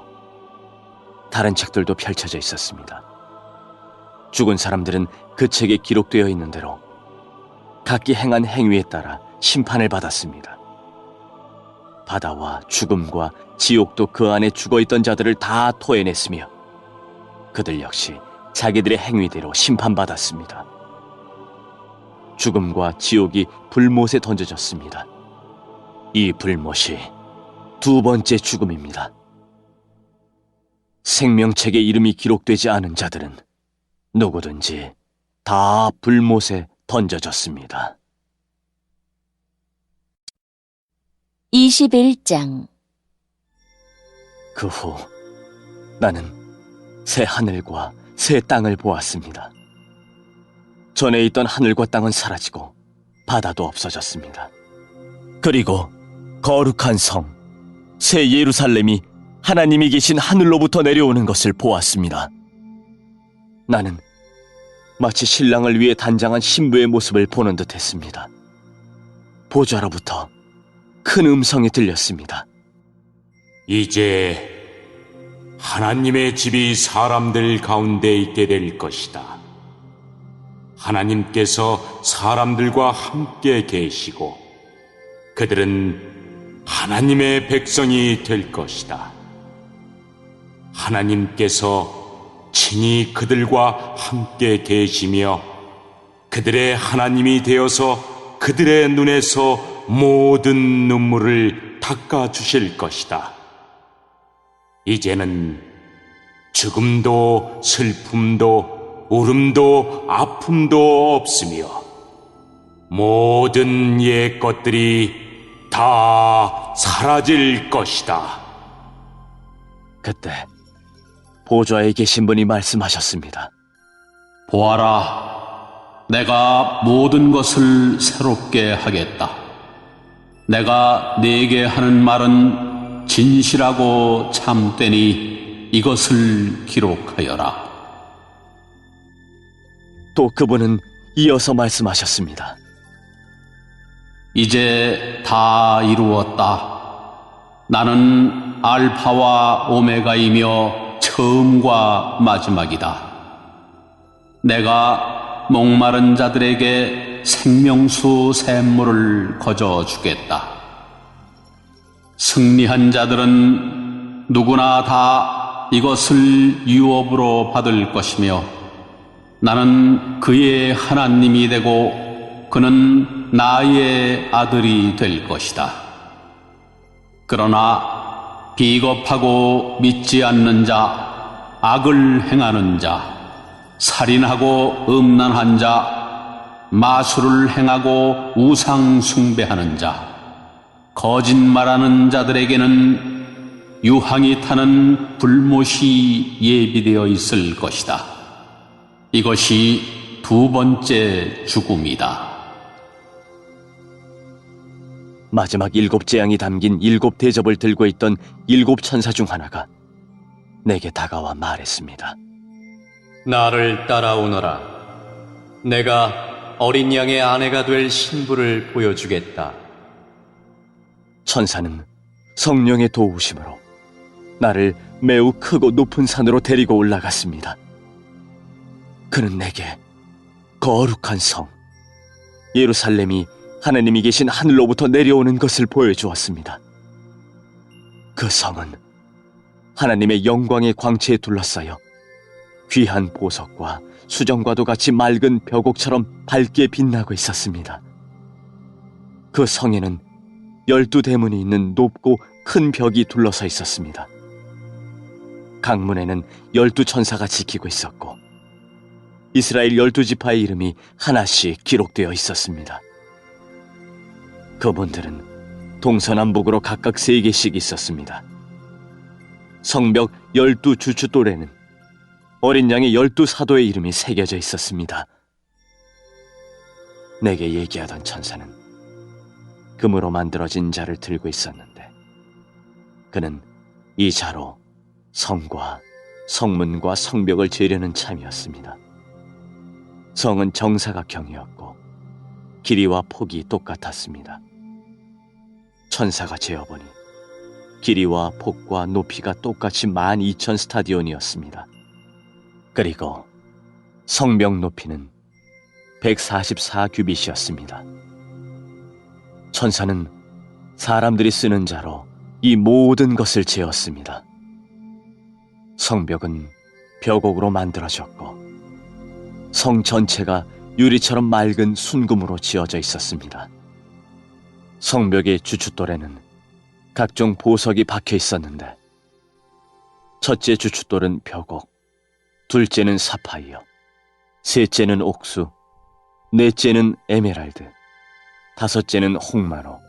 B: 다른 책들도 펼쳐져 있었습니다. 죽은 사람들은 그 책에 기록되어 있는 대로 각기 행한 행위에 따라 심판을 받았습니다. 바다와 죽음과 지옥도 그 안에 죽어있던 자들을 다 토해냈으며 그들 역시 자기들의 행위대로 심판받았습니다. 죽음과 지옥이 불못에 던져졌습니다. 이 불못이 두 번째 죽음입니다. 생명책에 이름이 기록되지 않은 자들은 누구든지 다 불못에 던져졌습니다.
A: 21장.
B: 그 후 나는 새 하늘과 새 땅을 보았습니다. 전에 있던 하늘과 땅은 사라지고 바다도 없어졌습니다. 그리고 거룩한 성, 새 예루살렘이 하나님이 계신 하늘로부터 내려오는 것을 보았습니다. 나는 마치 신랑을 위해 단장한 신부의 모습을 보는 듯 했습니다. 보좌로부터 큰 음성이 들렸습니다.
E: 이제 하나님의 집이 사람들 가운데 있게 될 것이다. 하나님께서 사람들과 함께 계시고 그들은 하나님의 백성이 될 것이다. 하나님께서 친히 그들과 함께 계시며 그들의 하나님이 되어서 그들의 눈에서 모든 눈물을 닦아주실 것이다. 이제는 죽음도 슬픔도 울음도 아픔도 없으며 모든 옛 것들이 다 사라질 것이다.
B: 그때 보좌에 계신 분이 말씀하셨습니다.
C: 보아라, 내가 모든 것을 새롭게 하겠다. 내가 네게 하는 말은 진실하고 참되니 이것을 기록하여라.
B: 또 그분은 이어서 말씀하셨습니다.
C: 이제 다 이루었다. 나는 알파와 오메가이며 처음과 마지막이다. 내가 목마른 자들에게 생명수 샘물을 거저 주겠다. 승리한 자들은 누구나 다 이것을 유업으로 받을 것이며 나는 그의 하나님이 되고 그는 나의 아들이 될 것이다. 그러나 비겁하고 믿지 않는 자, 악을 행하는 자, 살인하고 음란한 자, 마술을 행하고 우상 숭배하는 자, 거짓말하는 자들에게는 유황이 타는 불못이 예비되어 있을 것이다. 이것이 두 번째 죽음이다.
B: 마지막 7재앙이 담긴 7대접을 들고 있던 7천사 중 하나가 내게 다가와 말했습니다.
F: 나를 따라오너라. 내가 어린 양의 아내가 될 신부를 보여주겠다.
B: 천사는 성령의 도우심으로 나를 매우 크고 높은 산으로 데리고 올라갔습니다. 그는 내게 거룩한 성, 예루살렘이 하나님이 계신 하늘로부터 내려오는 것을 보여주었습니다. 그 성은 하나님의 영광의 광채에 둘러싸여 귀한 보석과 수정과도 같이 맑은 벼곡처럼 밝게 빛나고 있었습니다. 그 성에는 12대문이 있는 높고 큰 벽이 둘러서 있었습니다. 강문에는 12천사가 지키고 있었고 이스라엘 12지파의 이름이 하나씩 기록되어 있었습니다. 그분들은 동서남북으로 각각 3개씩 있었습니다. 성벽 12주춧돌에는 어린 양의 12사도의 이름이 새겨져 있었습니다. 내게 얘기하던 천사는 금으로 만들어진 자를 들고 있었는데 그는 이 자로 성과 성문과 성벽을 재려는 참이었습니다. 성은 정사각형이었고 길이와 폭이 똑같았습니다. 천사가 재어보니 길이와 폭과 높이가 똑같이 12,000스타디온이었습니다. 그리고 성벽 높이는 144규빗이었습니다. 천사는 사람들이 쓰는 자로 이 모든 것을 재었습니다. 성벽은 벼곡으로 만들어졌고 성 전체가 유리처럼 맑은 순금으로 지어져 있었습니다. 성벽의 주춧돌에는 각종 보석이 박혀 있었는데 첫째 주춧돌은 벼곡, 둘째는 사파이어, 셋째는 옥수, 넷째는 에메랄드, 다섯째는 홍마로,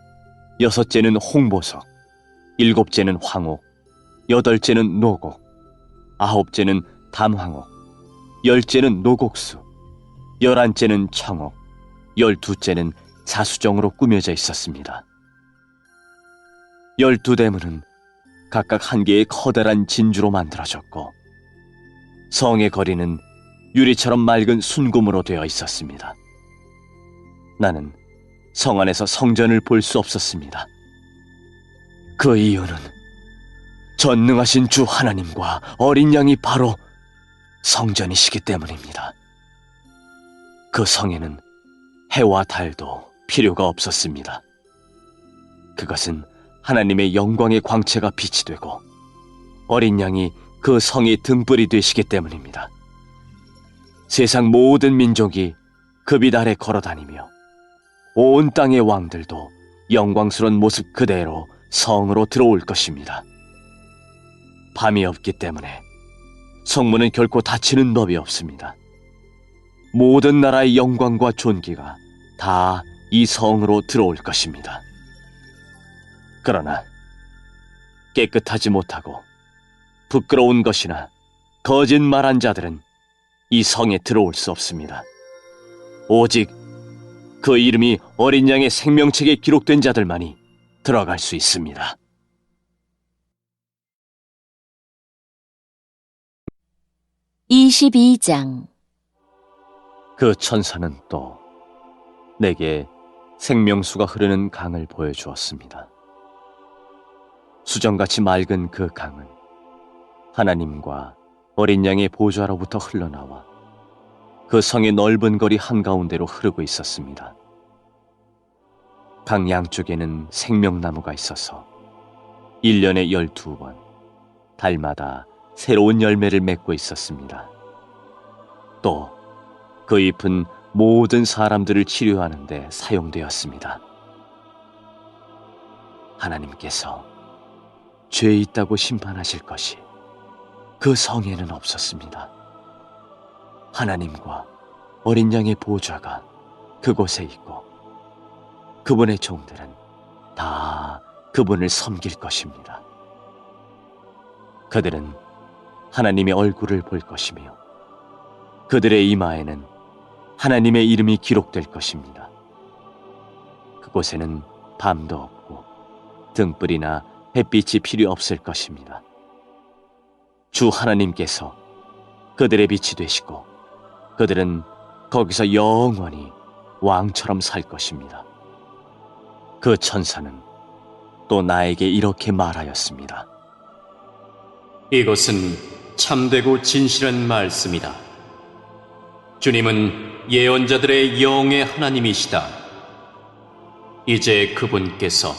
B: 여섯째는 홍보석, 일곱째는 황옥, 여덟째는 노곡, 아홉째는 담황옥, 열째는 노곡수, 11째는 청옥, 12째는 자수정으로 꾸며져 있었습니다. 12대문은 각각 한 개의 커다란 진주로 만들어졌고 성의 거리는 유리처럼 맑은 순금으로 되어 있었습니다. 나는 성 안에서 성전을 볼 수 없었습니다. 그 이유는 전능하신 주 하나님과 어린 양이 바로 성전이시기 때문입니다. 그 성에는 해와 달도 필요가 없었습니다. 그것은 하나님의 영광의 광채가 빛이 되고 어린 양이 그 성의 등불이 되시기 때문입니다. 세상 모든 민족이 그 빛 아래 걸어다니며 온 땅의 왕들도 영광스러운 모습 그대로 성으로 들어올 것입니다. 밤이 없기 때문에 성문은 결코 닫히는 법이 없습니다. 모든 나라의 영광과 존귀가 다 이 성으로 들어올 것입니다. 그러나 깨끗하지 못하고 부끄러운 것이나 거짓말한 자들은 이 성에 들어올 수 없습니다. 오직 그 이름이 어린 양의 생명책에 기록된 자들만이 들어갈 수 있습니다.
A: (22장)
B: 그 천사는 또 내게 생명수가 흐르는 강을 보여주었습니다. 수정같이 맑은 그 강은 하나님과 어린 양의 보좌로부터 흘러나와 그 성의 넓은 거리 한가운데로 흐르고 있었습니다. 강 양쪽에는 생명나무가 있어서 1년에 12번 달마다 새로운 열매를 맺고 있었습니다. 또 그 잎은 모든 사람들을 치료하는 데 사용되었습니다. 하나님께서 죄 있다고 심판하실 것이 그 성에는 없었습니다. 하나님과 어린 양의 보좌가 그곳에 있고 그분의 종들은 다 그분을 섬길 것입니다. 그들은 하나님의 얼굴을 볼 것이며 그들의 이마에는 하나님의 이름이 기록될 것입니다. 그곳에는 밤도 없고 등불이나 햇빛이 필요 없을 것입니다. 주 하나님께서 그들의 빛이 되시고 그들은 거기서 영원히 왕처럼 살 것입니다. 그 천사는 또 나에게 이렇게 말하였습니다.
F: 이것은 참되고 진실한 말씀이다. 주님은 예언자들의 영의 하나님이시다. 이제 그분께서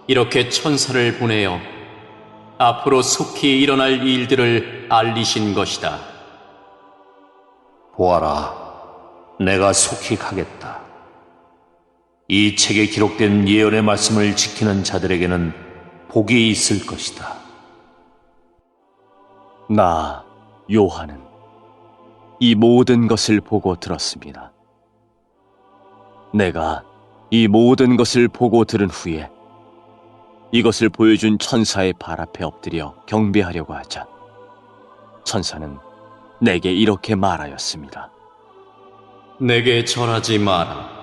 F: 이렇게 천사를 보내어 앞으로 속히 일어날 일들을 알리신 것이다.
D: 보아라, 내가 속히 가겠다. 이 책에 기록된 예언의 말씀을 지키는 자들에게는 복이 있을 것이다.
B: 나 요한은 이 모든 것을 보고 들었습니다. 내가 이 모든 것을 보고 들은 후에 이것을 보여준 천사의 발 앞에 엎드려 경배하려고 하자 천사는 내게 이렇게 말하였습니다.
F: 내게 절하지 마라.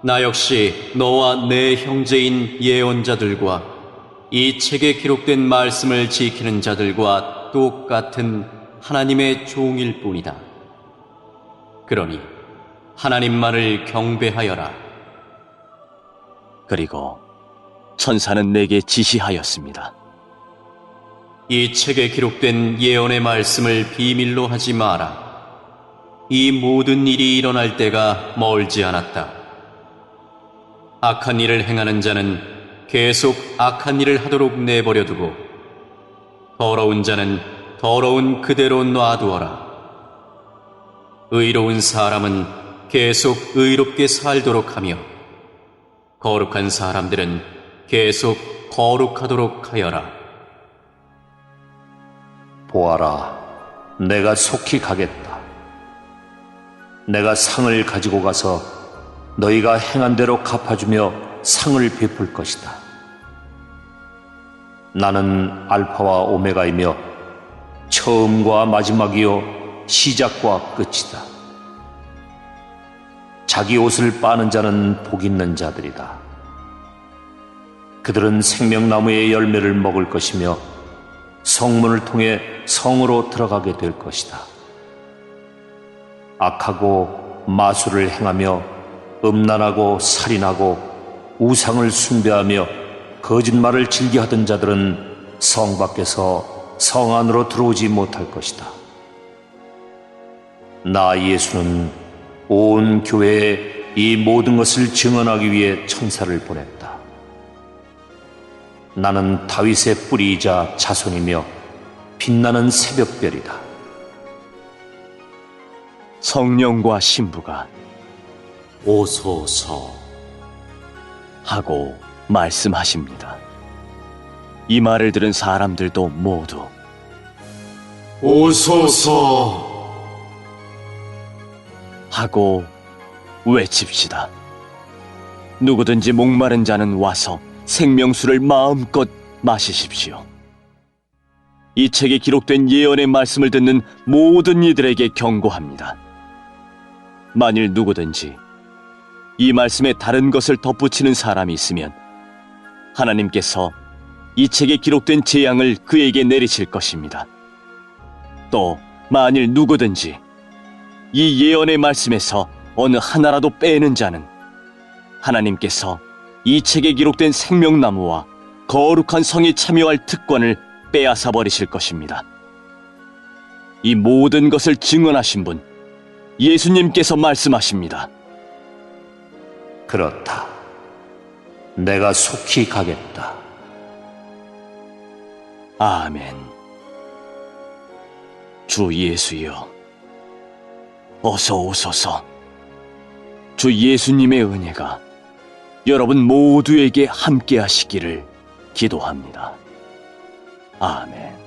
F: 나 역시 너와 내 형제인 예언자들과 이 책에 기록된 말씀을 지키는 자들과 똑같은 하나님의 종일 뿐이다. 그러니 하나님만을 경배하여라.
B: 그리고 천사는 내게 지시하였습니다.
F: 이 책에 기록된 예언의 말씀을 비밀로 하지 마라. 이 모든 일이 일어날 때가 멀지 않았다. 악한 일을 행하는 자는 계속 악한 일을 하도록 내버려 두고 더러운 자는 더러운 그대로 놔두어라. 의로운 사람은 계속 의롭게 살도록 하며 거룩한 사람들은 계속 거룩하도록 하여라.
D: 보아라, 내가 속히 가겠다. 내가 상을 가지고 가서 너희가 행한 대로 갚아주며 상을 베풀 것이다. 나는 알파와 오메가이며 처음과 마지막이요 시작과 끝이다. 자기 옷을 빠는 자는 복 있는 자들이다. 그들은 생명나무의 열매를 먹을 것이며 성문을 통해 성으로 들어가게 될 것이다. 악하고 마술을 행하며 음란하고 살인하고 우상을 숭배하며 거짓말을 즐겨하던 자들은 성 밖에서 성 안으로 들어오지 못할 것이다. 나 예수는 온 교회에 이 모든 것을 증언하기 위해 천사를 보냈다. 나는 다윗의 뿌리이자 자손이며 빛나는 새벽별이다.
B: 성령과 신부가
C: 오소서.
B: 하고 말씀하십니다. 이 말을 들은 사람들도 모두
E: 오소서.
B: 하고 외칩시다. 누구든지 목마른 자는 와서 생명수를 마음껏 마시십시오. 이 책에 기록된 예언의 말씀을 듣는 모든 이들에게 경고합니다. 만일 누구든지 이 말씀에 다른 것을 덧붙이는 사람이 있으면 하나님께서 이 책에 기록된 재앙을 그에게 내리실 것입니다. 또 만일 누구든지 이 예언의 말씀에서 어느 하나라도 빼는 자는 하나님께서 이 책에 기록된 생명나무와 거룩한 성에 참여할 특권을 빼앗아 버리실 것입니다. 이 모든 것을 증언하신 분 예수님께서 말씀하십니다.
D: 그렇다. 내가 속히 가겠다.
B: 아멘. 주 예수여, 어서 오소서. 주 예수님의 은혜가 여러분 모두에게 함께 하시기를 기도합니다. 아멘.